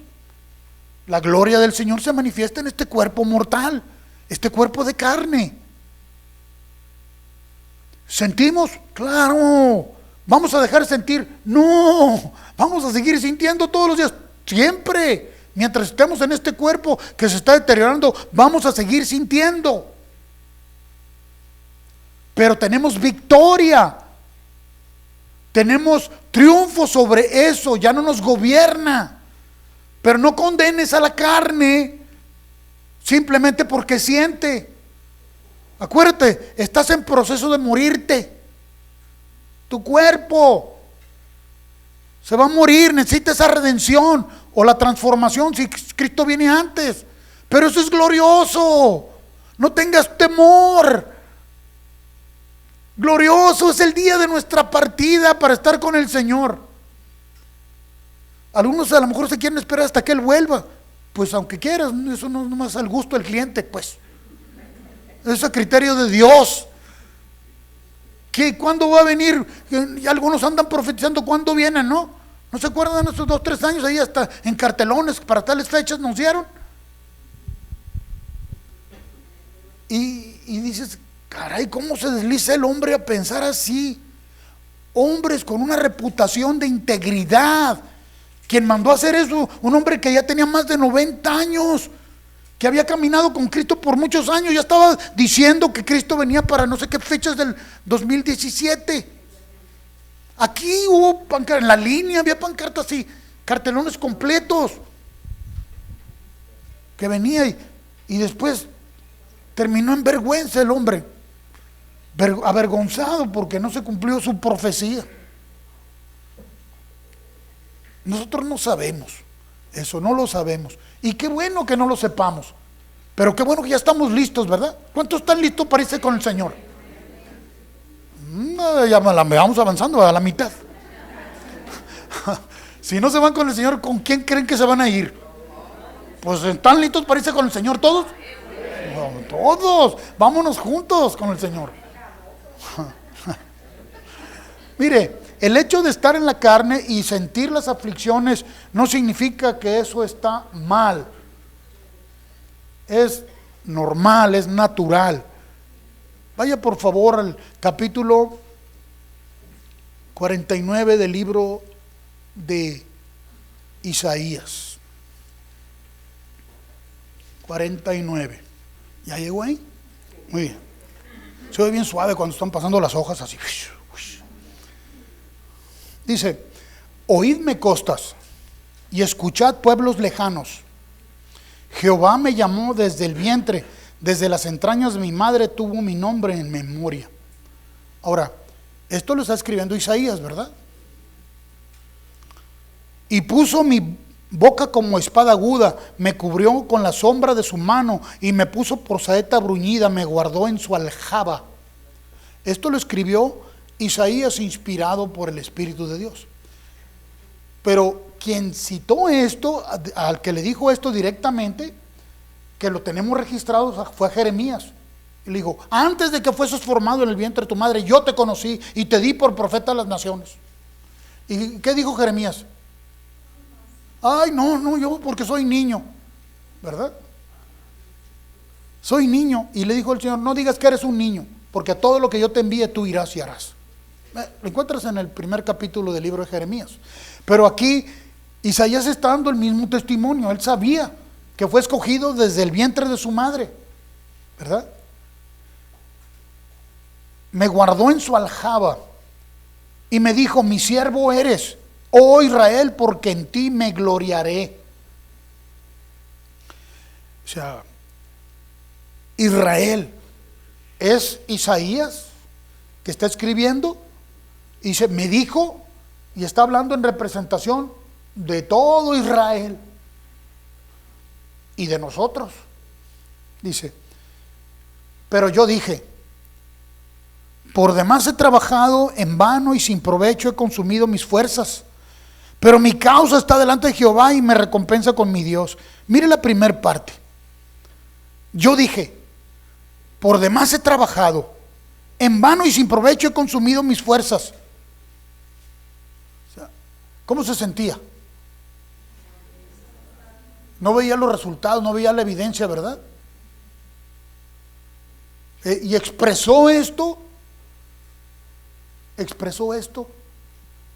la gloria del Señor se manifiesta en este cuerpo mortal, este cuerpo de carne. ¿Sentimos? Claro. ¿Vamos a dejar de sentir? No. Vamos a seguir sintiendo todos los días, siempre. Mientras estemos en este cuerpo que se está deteriorando, vamos a seguir sintiendo. Pero tenemos victoria. Tenemos triunfo sobre eso, ya no nos gobierna. Pero no condenes a la carne simplemente porque siente. Acuérdate, estás en proceso de morirte. Tu cuerpo se va a morir, necesita esa redención o la transformación si Cristo viene antes. Pero eso es glorioso. No tengas temor. Glorioso es el día de nuestra partida para estar con el Señor. Algunos a lo mejor se quieren esperar hasta que Él vuelva. Pues aunque quieras, eso no es más al gusto del cliente, pues. Eso es a criterio de Dios. ¿Qué? ¿Cuándo va a venir? Y algunos andan profetizando cuándo vienen, ¿no? ¿No se acuerdan de estos 2 o 3 años ahí hasta en cartelones para tales fechas nos dieron? Y dices, caray, ¿cómo se desliza el hombre a pensar así? Hombres con una reputación de integridad. Quien mandó a hacer eso, un hombre que ya tenía más de 90 años, que había caminado con Cristo por muchos años, ya estaba diciendo que Cristo venía para no sé qué fechas del 2017. Aquí hubo pancartas, en la línea había pancartas y cartelones completos, que venía y después terminó en vergüenza el hombre, avergonzado porque no se cumplió su profecía. Nosotros no sabemos eso, no lo sabemos. Y qué bueno que no lo sepamos. Pero qué bueno que ya estamos listos, ¿verdad? ¿Cuántos están listos para irse con el Señor? Ya vamos avanzando a la mitad. Si no se van con el Señor, ¿con quién creen que se van a ir? Pues están listos para irse con el Señor todos. No, todos, vámonos juntos con el Señor. Mire, el hecho de estar en la carne y sentir las aflicciones no significa que eso está mal. Es normal, es natural. Vaya por favor al capítulo 49 del libro de Isaías. 49. ¿Ya llegó ahí? Muy bien. Se oye bien suave cuando están pasando las hojas así. Dice, oídme costas y escuchad pueblos lejanos. Jehová me llamó desde el vientre, desde las entrañas de mi madre tuvo mi nombre en memoria. Ahora, esto lo está escribiendo Isaías, ¿verdad? Y puso mi boca como espada aguda, me cubrió con la sombra de su mano y me puso por saeta bruñida, me guardó en su aljaba. Esto lo escribió Isaías inspirado por el Espíritu de Dios. Pero quien citó esto, al que le dijo esto directamente, que lo tenemos registrado, fue a Jeremías. Y le dijo, antes de que fueses formado en el vientre de tu madre, yo te conocí y te di por profeta a las naciones. ¿Y qué dijo Jeremías? Ay, no, yo porque soy niño, ¿verdad? Soy niño. Y le dijo el Señor, no digas que eres un niño, porque a todo lo que yo te envíe tú irás y harás. Lo encuentras en el primer capítulo del libro de Jeremías. Pero aquí Isaías está dando el mismo testimonio. Él sabía que fue escogido desde el vientre de su madre, ¿verdad? Me guardó en su aljaba y me dijo, mi siervo eres, oh Israel, porque en ti me gloriaré. O sea, Israel. Es Isaías que está escribiendo. Dice, me dijo, y está hablando en representación de todo Israel y de nosotros. Dice, pero yo dije, por demás he trabajado en vano y sin provecho he consumido mis fuerzas, pero mi causa está delante de Jehová y me recompensa con mi Dios. Mire la primera parte. Yo dije, por demás he trabajado, en vano y sin provecho he consumido mis fuerzas. O sea, ¿cómo se sentía? No veía los resultados, no veía la evidencia, ¿verdad? Y expresó esto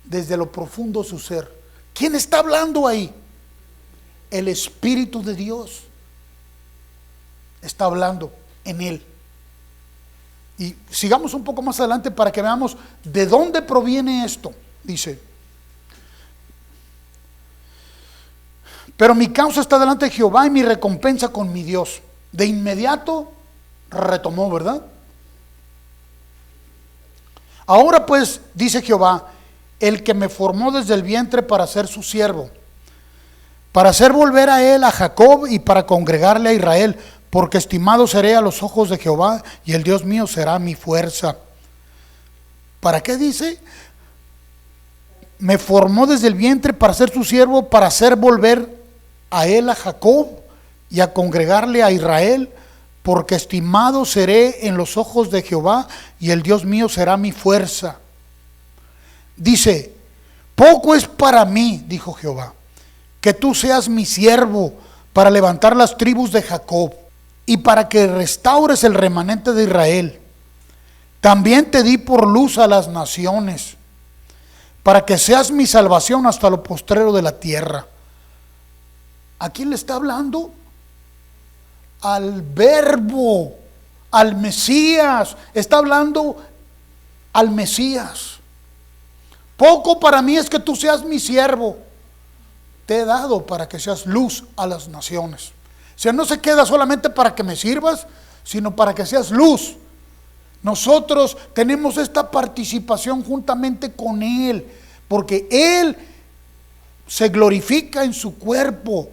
desde lo profundo de su ser. ¿Quién está hablando ahí? El Espíritu de Dios está hablando en él. Y sigamos un poco más adelante para que veamos de dónde proviene esto. Dice, pero mi causa está delante de Jehová y mi recompensa con mi Dios. De inmediato retomó, ¿verdad? Ahora pues, dice Jehová, el que me formó desde el vientre para ser su siervo, para hacer volver a él a Jacob y para congregarle a Israel, porque estimado seré a los ojos de Jehová y el Dios mío será mi fuerza. ¿Para qué dice? Me formó desde el vientre para ser su siervo, para hacer volver a él a Jacob y a congregarle a Israel, porque estimado seré en los ojos de Jehová y el Dios mío será mi fuerza. Dice, poco es para mí, dijo Jehová, que tú seas mi siervo para levantar las tribus de Jacob y para que restaures el remanente de Israel. También te di por luz a las naciones, para que seas mi salvación hasta lo postrero de la tierra. ¿A quién le está hablando? Al Verbo, al Mesías. Está hablando al Mesías. Poco para mí es que tú seas mi siervo. Te he dado para que seas luz a las naciones. O sea, no se queda solamente para que me sirvas, sino para que seas luz. Nosotros tenemos esta participación juntamente con Él, porque Él se glorifica en su cuerpo.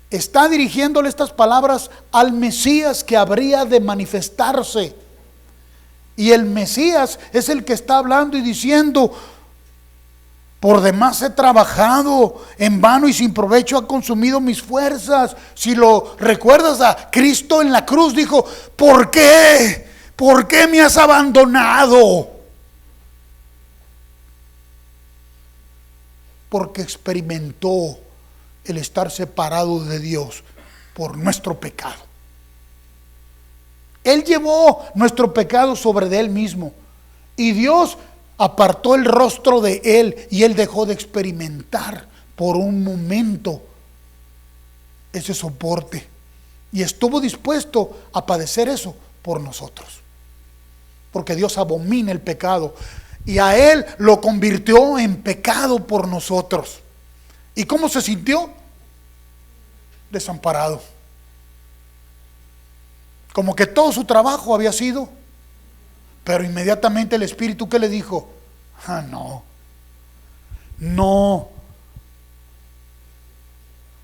Está dirigiéndole estas palabras al Mesías que habría de manifestarse. Y el Mesías es el que está hablando y diciendo, por demás he trabajado, en vano y sin provecho ha consumido mis fuerzas. Si lo recuerdas, a Cristo en la cruz dijo, ¿por qué? ¿Por qué me has abandonado? Porque experimentó el estar separado de Dios por nuestro pecado. Él llevó nuestro pecado sobre de Él mismo. Y Dios apartó el rostro de Él y Él dejó de experimentar por un momento ese soporte. Y estuvo dispuesto a padecer eso por nosotros. Porque Dios abomina el pecado. Y a Él lo convirtió en pecado por nosotros. ¿Y cómo se sintió? Desamparado. Como que todo su trabajo había sido. Pero inmediatamente el Espíritu, ¿qué le dijo? No.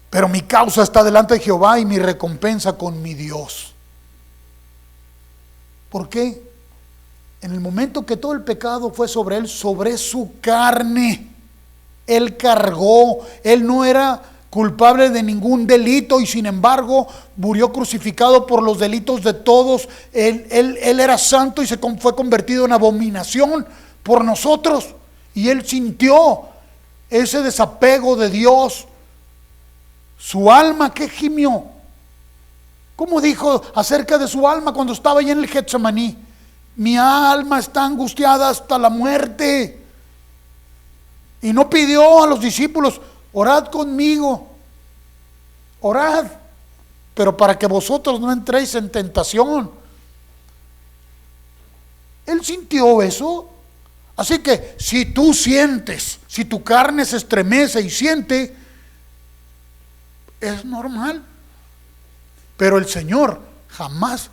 Pero mi causa está delante de Jehová y mi recompensa con mi Dios. ¿Por qué? En el momento que todo el pecado fue sobre Él, sobre su carne, Él cargó. Él no era culpable de ningún delito y sin embargo murió crucificado por los delitos de todos. Él era santo y fue convertido en abominación por nosotros. Y Él sintió ese desapego de Dios. Su alma que gimió. ¿Cómo dijo acerca de su alma cuando estaba allí en el Getsemaní? Mi alma está angustiada hasta la muerte. Y no pidió a los discípulos, orad conmigo, orad, pero para que vosotros no entréis en tentación. Él sintió eso. Así que si tú sientes, si tu carne se estremece y siente, es normal. Pero el Señor jamás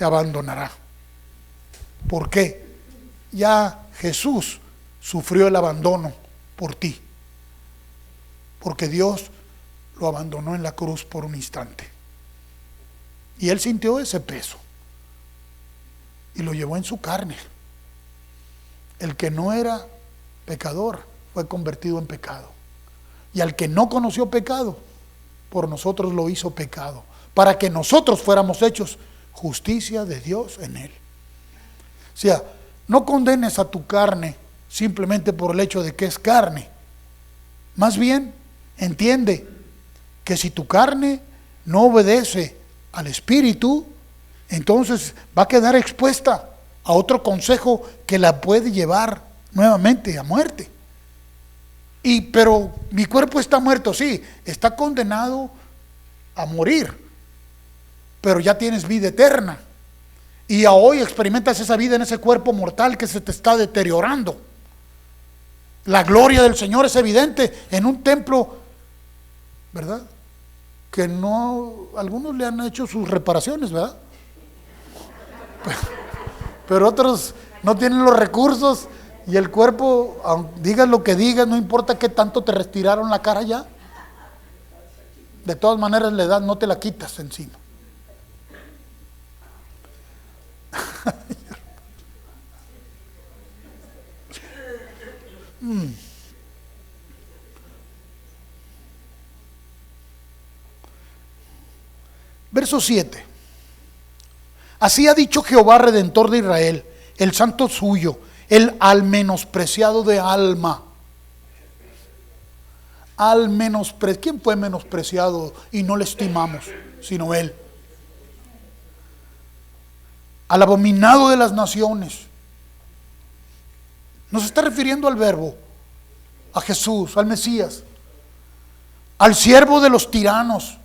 te abandonará. ¿Por qué? Ya Jesús sufrió el abandono por ti, porque Dios lo abandonó en la cruz por un instante, y Él sintió ese peso y lo llevó en su carne. El que no era pecador fue convertido en pecado, y al que no conoció pecado, por nosotros lo hizo pecado, para que nosotros fuéramos hechos justicia de Dios en Él. O sea, no condenes a tu carne simplemente por el hecho de que es carne. Más bien, entiende que si tu carne no obedece al Espíritu, entonces va a quedar expuesta a otro consejo que la puede llevar nuevamente a muerte. Pero mi cuerpo está muerto, sí, está condenado a morir, pero ya tienes vida eterna, y a hoy experimentas esa vida en ese cuerpo mortal que se te está deteriorando. La gloria del Señor es evidente en un templo, ¿verdad? Que no, algunos le han hecho sus reparaciones, ¿verdad? Pero otros no tienen los recursos, y el cuerpo, digas lo que digas, no importa qué tanto te retiraron la cara ya, de todas maneras la edad no te la quitas encima. Verso 7. Así ha dicho Jehová, Redentor de Israel, el santo suyo, el al menospreciado de alma. ¿Quién fue menospreciado y no le estimamos sino Él? Al abominado de las naciones. No se está refiriendo al verbo, a Jesús, al Mesías, al siervo de los tiranos.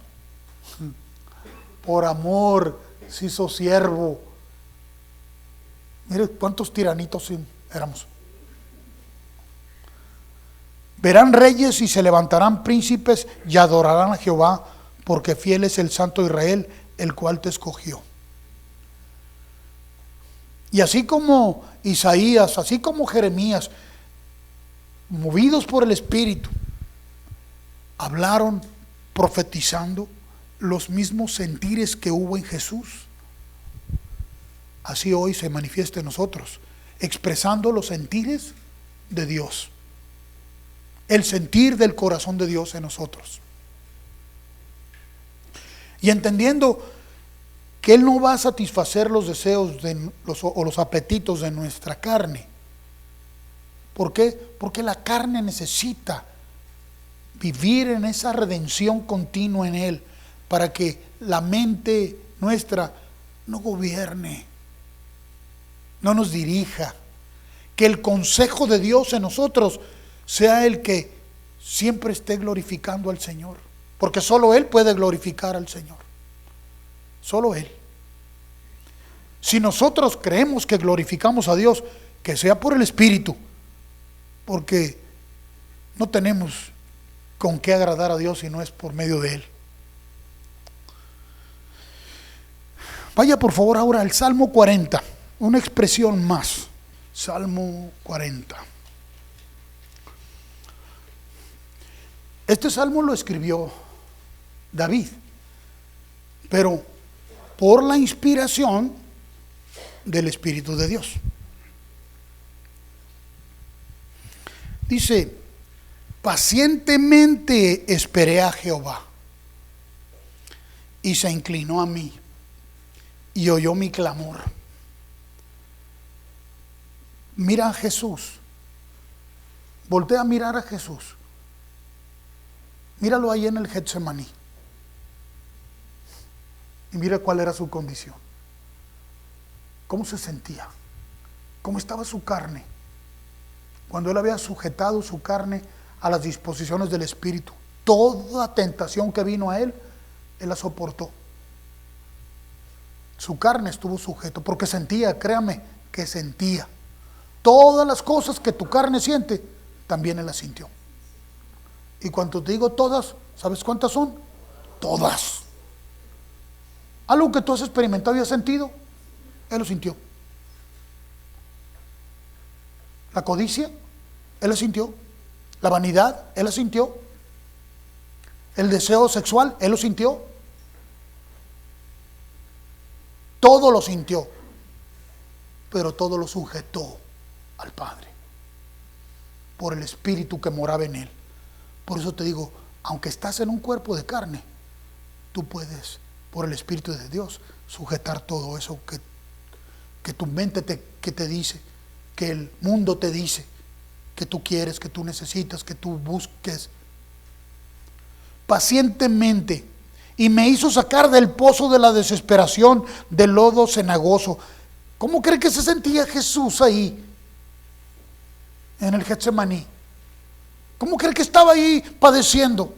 Por amor se hizo siervo. Mire cuántos tiranitos éramos. Verán reyes y se levantarán príncipes y adorarán a Jehová, porque fiel es el Santo de Israel, el cual te escogió. Y así como Isaías, así como Jeremías, movidos por el Espíritu, hablaron profetizando los mismos sentires que hubo en Jesús, así hoy se manifiesta en nosotros, expresando los sentires de Dios, el sentir del corazón de Dios en nosotros, y entendiendo que Él no va a satisfacer los deseos o los apetitos de nuestra carne. ¿Por qué? Porque la carne necesita vivir en esa redención continua en Él, para que la mente nuestra no gobierne, no nos dirija, que el consejo de Dios en nosotros sea el que siempre esté glorificando al Señor, porque solo Él puede glorificar al Señor, solo Él. Si nosotros creemos que glorificamos a Dios, que sea por el Espíritu, porque no tenemos con qué agradar a Dios si no es por medio de Él. Vaya por favor ahora al Salmo 40, una expresión más. Salmo 40. Este salmo lo escribió David, pero por la inspiración del Espíritu de Dios. Dice: pacientemente esperé a Jehová, y se inclinó a mí, y oyó mi clamor. Mira a Jesús, voltea a mirar a Jesús, míralo ahí en el Getsemaní, y mira cuál era su condición, cómo se sentía, cómo estaba su carne, cuando Él había sujetado su carne a las disposiciones del Espíritu. Toda tentación que vino a Él, Él la soportó. Su carne estuvo sujeto, porque sentía, créame, que sentía. Todas las cosas que tu carne siente, también Él las sintió. Y cuando te digo todas, ¿sabes cuántas son? Todas. Algo que tú has experimentado y has sentido, Él lo sintió. La codicia, Él lo sintió. La vanidad, Él lo sintió. El deseo sexual, Él lo sintió. Todo lo sintió, pero todo lo sujetó al Padre por el Espíritu que moraba en Él. Por eso te digo, aunque estás en un cuerpo de carne, tú puedes, por el Espíritu de Dios, sujetar todo eso que tu mente que te dice, que el mundo te dice, que tú quieres, que tú necesitas, que tú busques. Pacientemente, y me hizo sacar del pozo de la desesperación, del lodo cenagoso. ¿Cómo cree que se sentía Jesús ahí, en el Getsemaní? ¿Cómo cree que estaba ahí padeciendo?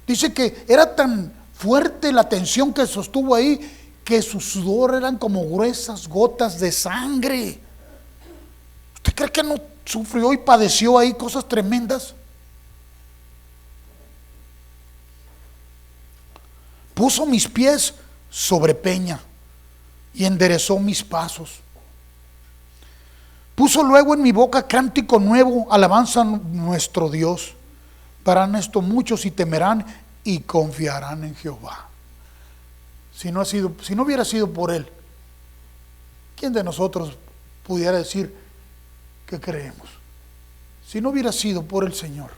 Dice que era tan fuerte la tensión que sostuvo ahí, que su sudor eran como gruesas gotas de sangre. ¿Usted cree que no sufrió y padeció ahí cosas tremendas? Puso mis pies sobre peña y enderezó mis pasos. Puso luego en mi boca cántico nuevo, alabanza a nuestro Dios. Verán esto muchos y temerán y confiarán en Jehová. Si no hubiera sido por Él, ¿quién de nosotros pudiera decir que creemos? Si no hubiera sido por el Señor.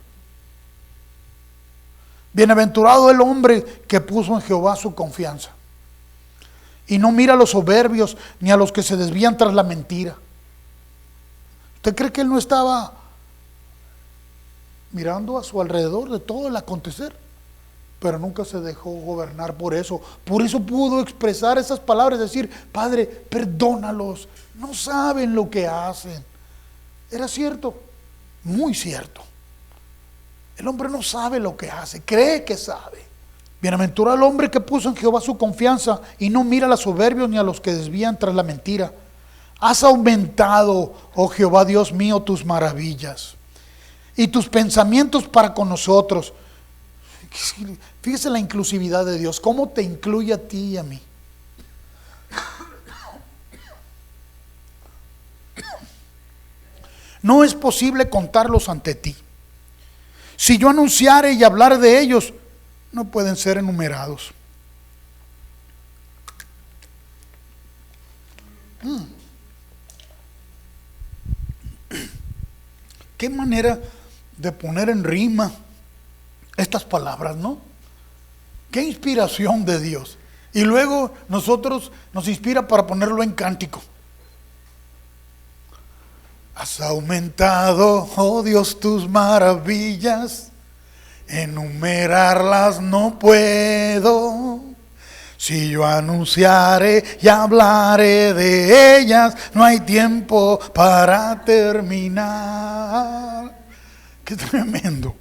Bienaventurado el hombre que puso en Jehová su confianza y no mira a los soberbios ni a los que se desvían tras la mentira. ¿Usted cree que él no estaba mirando a su alrededor de todo el acontecer? Pero nunca se dejó gobernar por eso. Por eso pudo expresar esas palabras, decir: Padre, perdónalos, no saben lo que hacen. Era cierto, muy cierto. El hombre no sabe lo que hace, cree que sabe. Bienaventurado el hombre que puso en Jehová su confianza y no mira a los soberbios ni a los que desvían tras la mentira. Has aumentado, oh Jehová Dios mío, tus maravillas y tus pensamientos para con nosotros. Fíjese la inclusividad de Dios, cómo te incluye a ti y a mí. No es posible contarlos ante ti. Si yo anunciare y hablar de ellos, no pueden ser enumerados. Qué manera de poner en rima estas palabras, ¿no? Qué inspiración de Dios. Y luego nosotros nos inspira para ponerlo en cántico. Has aumentado, oh Dios, tus maravillas, enumerarlas no puedo. Si yo anunciare y hablaré de ellas, no hay tiempo para terminar. Qué tremendo.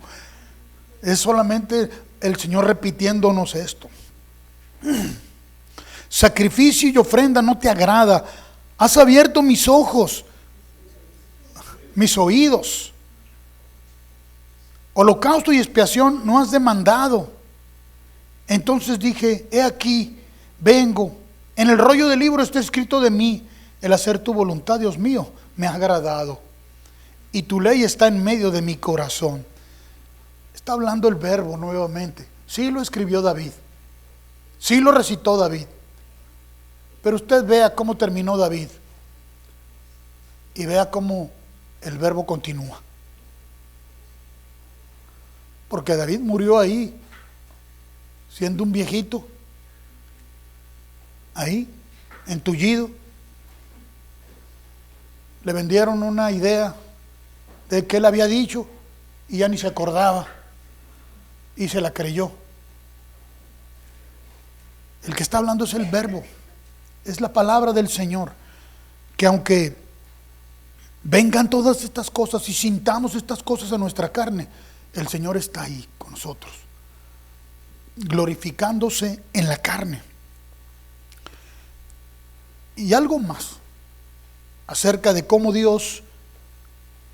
Es solamente el Señor repitiéndonos esto. Sacrificio y ofrenda no te agrada. Has abierto mis ojos, mis oídos. Holocausto y expiación no has demandado. Entonces dije: he aquí, vengo. En el rollo del libro está escrito de mí: el hacer tu voluntad, Dios mío, me ha agradado. Y tu ley está en medio de mi corazón. Está hablando el verbo nuevamente. Sí lo escribió David. Sí lo recitó David. Pero usted vea cómo terminó David. Y vea cómo el verbo continúa. Porque David murió ahí, siendo un viejito, ahí, entullido. Le vendieron una idea de que él había dicho y ya ni se acordaba, y se la creyó. El que está hablando es el verbo, es la palabra del Señor, que aunque vengan todas estas cosas y sintamos estas cosas en nuestra carne, el Señor está ahí con nosotros, glorificándose en la carne. Y algo más acerca de cómo Dios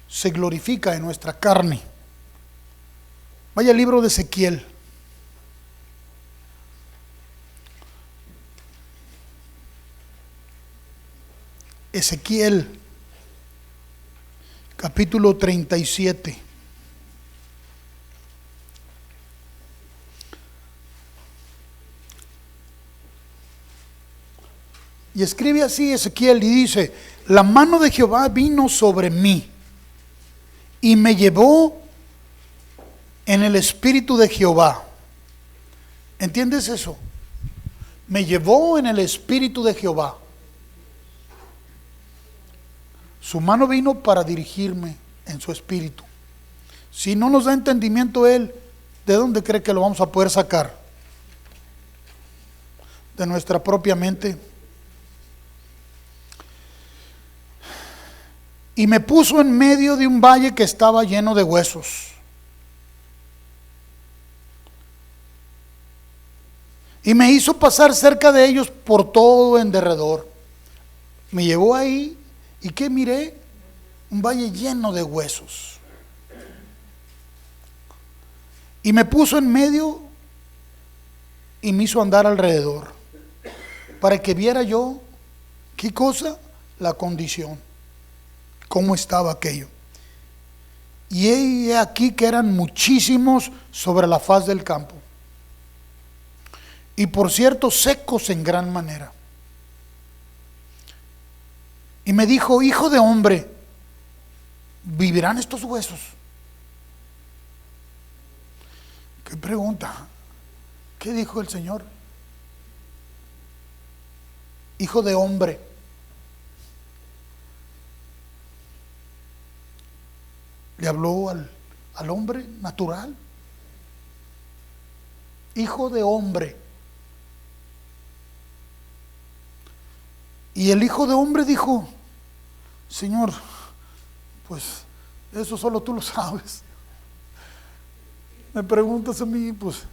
se glorifica en nuestra carne. Vaya al libro de Ezequiel. Ezequiel, capítulo 37. Y escribe así Ezequiel y dice: la mano de Jehová vino sobre mí y me llevó en el espíritu de Jehová. ¿Entiendes eso? Me llevó en el espíritu de Jehová. Su mano vino para dirigirme en su espíritu. Si no nos da entendimiento Él, ¿de dónde cree que lo vamos a poder sacar? ¿De nuestra propia mente? Y me puso en medio de un valle que estaba lleno de huesos. Y me hizo pasar cerca de ellos por todo en derredor. Me llevó ahí, ¿y qué miré? Un valle lleno de huesos. Y me puso en medio y me hizo andar alrededor, para que viera yo, ¿qué cosa? La condición, cómo estaba aquello. Y he aquí que eran muchísimos sobre la faz del campo, y por cierto secos en gran manera. Y me dijo: hijo de hombre, ¿vivirán estos huesos? ¿Qué pregunta? ¿Qué dijo el Señor? Hijo de hombre. Le habló al hombre natural. Hijo de hombre. Y el hijo de hombre dijo: Señor, pues eso solo tú lo sabes. Me preguntas a mí, pues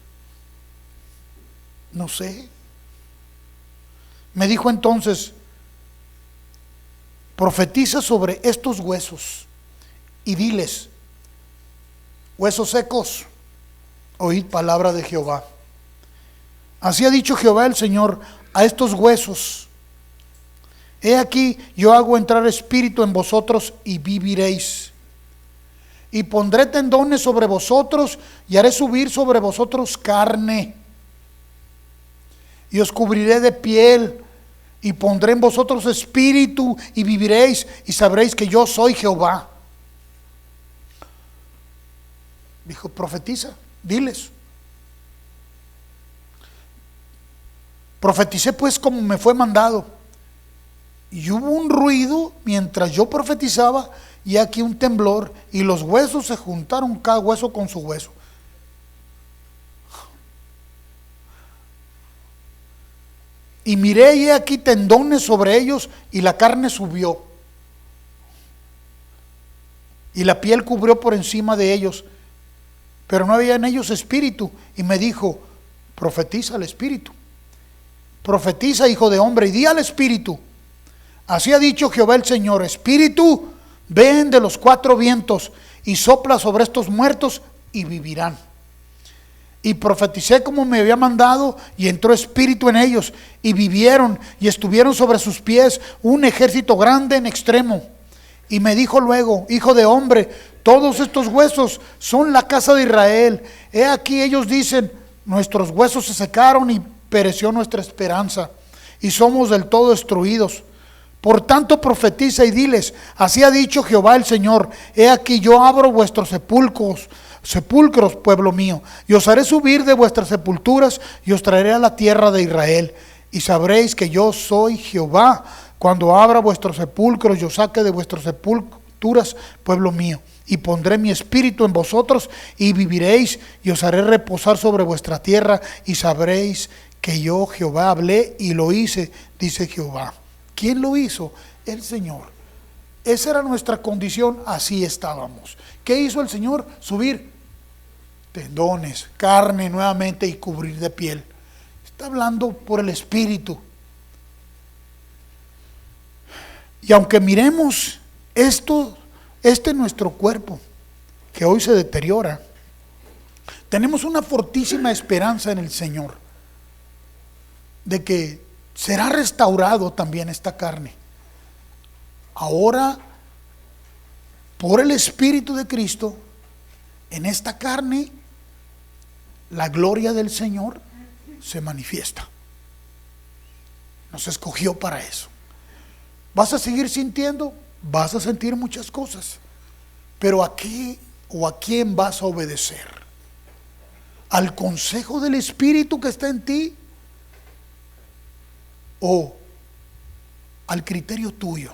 no sé. Me dijo entonces: profetiza sobre estos huesos y diles: huesos secos, oíd palabra de Jehová. Así ha dicho Jehová el Señor a estos huesos: he aquí, yo hago entrar espíritu en vosotros y viviréis. Y pondré tendones sobre vosotros y haré subir sobre vosotros carne. Y os cubriré de piel y pondré en vosotros espíritu y viviréis y sabréis que yo soy Jehová. Dijo: profetiza, diles. Profeticé pues como me fue mandado. Y hubo un ruido mientras yo profetizaba, y aquí un temblor, y los huesos se juntaron, cada hueso con su hueso. Y miré, y aquí tendones sobre ellos, y la carne subió, y la piel cubrió por encima de ellos, pero no había en ellos espíritu. Y me dijo: profetiza al espíritu. Profetiza, hijo de hombre, y di al espíritu: así ha dicho Jehová el Señor, espíritu, ven de los cuatro vientos y sopla sobre estos muertos y vivirán. Y profeticé como me había mandado, y entró espíritu en ellos, y vivieron, y estuvieron sobre sus pies un ejército grande en extremo. Y me dijo luego: hijo de hombre, todos estos huesos son la casa de Israel. He aquí ellos dicen: nuestros huesos se secaron y pereció nuestra esperanza, y somos del todo destruidos. Por tanto profetiza y diles: así ha dicho Jehová el Señor, he aquí yo abro vuestros sepulcros, pueblo mío, y os haré subir de vuestras sepulturas, y os traeré a la tierra de Israel, y sabréis que yo soy Jehová, cuando abra vuestros sepulcros y os saque de vuestras sepulturas, pueblo mío, y pondré mi espíritu en vosotros, y viviréis, y os haré reposar sobre vuestra tierra, y sabréis que yo Jehová hablé y lo hice, dice Jehová. ¿Quién lo hizo? El Señor. Esa era nuestra condición, así estábamos. ¿Qué hizo el Señor? Subir tendones, carne nuevamente y cubrir de piel. Está hablando por el Espíritu. Y aunque miremos nuestro cuerpo, que hoy se deteriora, tenemos una fortísima esperanza en el Señor, de que será restaurado también esta carne. Ahora, por el Espíritu de Cristo, en esta carne, la gloria del Señor se manifiesta. Nos escogió para eso. ¿Vas a seguir sintiendo? Vas a sentir muchas cosas. Pero ¿a qué o a quién vas a obedecer? ¿Al consejo del Espíritu que está en ti? ¿O al criterio tuyo?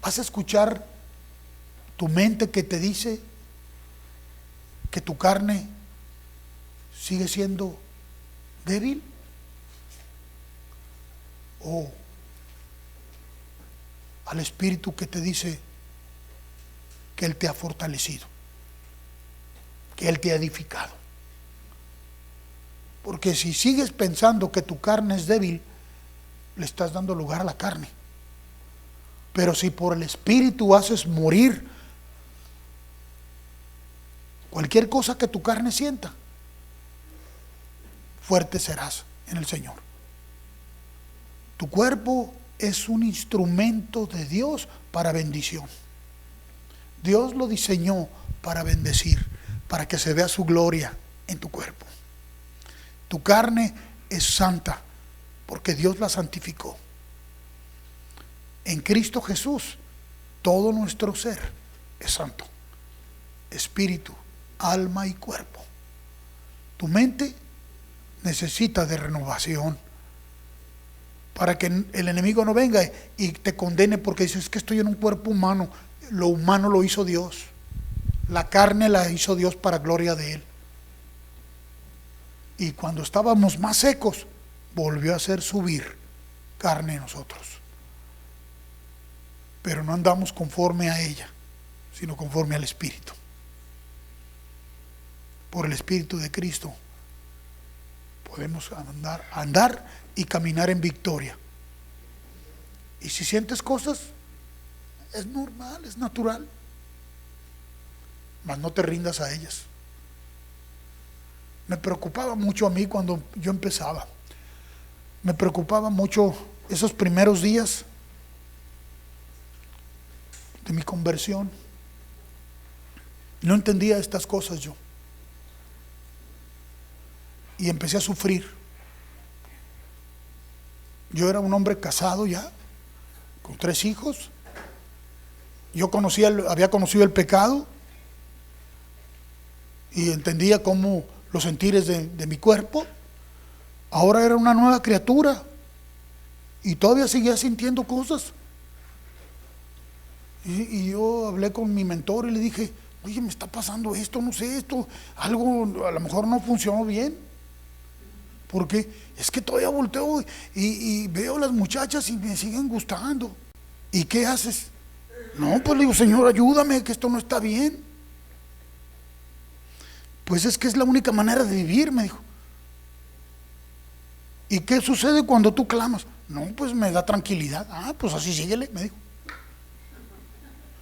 ¿Vas a escuchar tu mente que te dice que tu carne sigue siendo débil? ¿O al Espíritu que te dice que Él te ha fortalecido, que Él te ha edificado? Porque si sigues pensando que tu carne es débil, le estás dando lugar a la carne. Pero si por el Espíritu haces morir cualquier cosa que tu carne sienta, fuerte serás en el Señor. Tu cuerpo es un instrumento de Dios para bendición. Dios lo diseñó para bendecir, para que se vea su gloria en tu cuerpo. Tu carne es santa porque Dios la santificó. En Cristo Jesús, todo nuestro ser es santo. Espíritu, alma y cuerpo. Tu mente necesita de renovación para que el enemigo no venga y te condene porque dices, es que estoy en un cuerpo humano. Lo humano lo hizo Dios. La carne la hizo Dios para gloria de Él. Y cuando estábamos más secos, volvió a hacer subir carne en nosotros. Pero no andamos conforme a ella, sino conforme al Espíritu. Por el Espíritu de Cristo podemos andar y caminar en victoria. Y si sientes cosas, es normal, es natural, mas no te rindas a ellas. Me preocupaba mucho a mí cuando yo empezaba. Me preocupaba mucho esos primeros días de mi conversión. No entendía estas cosas yo. Y empecé a sufrir. Yo era un hombre casado ya, con 3 hijos. Yo había conocido el pecado y entendía cómo los sentires de mi cuerpo. Ahora era una nueva criatura y todavía seguía sintiendo cosas. Y yo hablé con mi mentor y le dije, oye, me está pasando esto, no sé, esto, algo a lo mejor no funcionó bien. Porque es que todavía volteo y veo a las muchachas y me siguen gustando. ¿Y qué haces? No, pues le digo, Señor, ayúdame, que esto no está bien. Pues es que es la única manera de vivir, me dijo. ¿Y qué sucede cuando tú clamas? No, pues me da tranquilidad. Ah, pues así síguele, me dijo.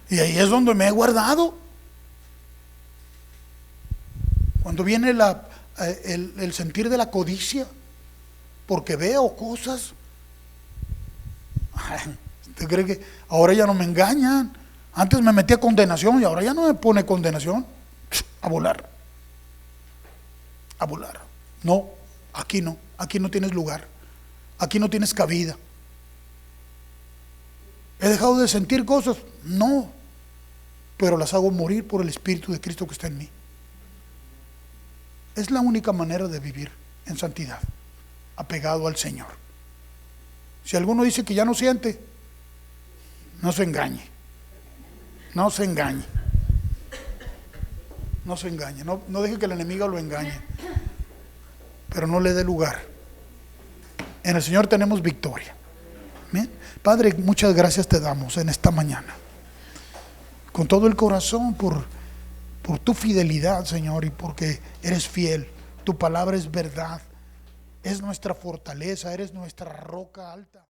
Y ahí es donde me he guardado. Cuando viene el sentir de la codicia, porque veo cosas. ¿Usted cree que ahora ya no me engañan? Antes me metía condenación y ahora ya no me pone condenación. A volar. A volar. No, aquí no tienes lugar. Aquí no tienes cabida. ¿He dejado de sentir cosas? No, pero las hago morir por el Espíritu de Cristo que está en mí. Es la única manera de vivir en santidad, apegado al Señor. Si alguno dice que ya no siente, no se engañe. No se engañe. No se engañe. No deje que el enemigo lo engañe. Pero no le dé lugar. En el Señor tenemos victoria. ¿Bien? Padre, muchas gracias te damos en esta mañana. Con todo el corazón por tu fidelidad, Señor, y porque eres fiel. Tu palabra es verdad. Es nuestra fortaleza, eres nuestra roca alta.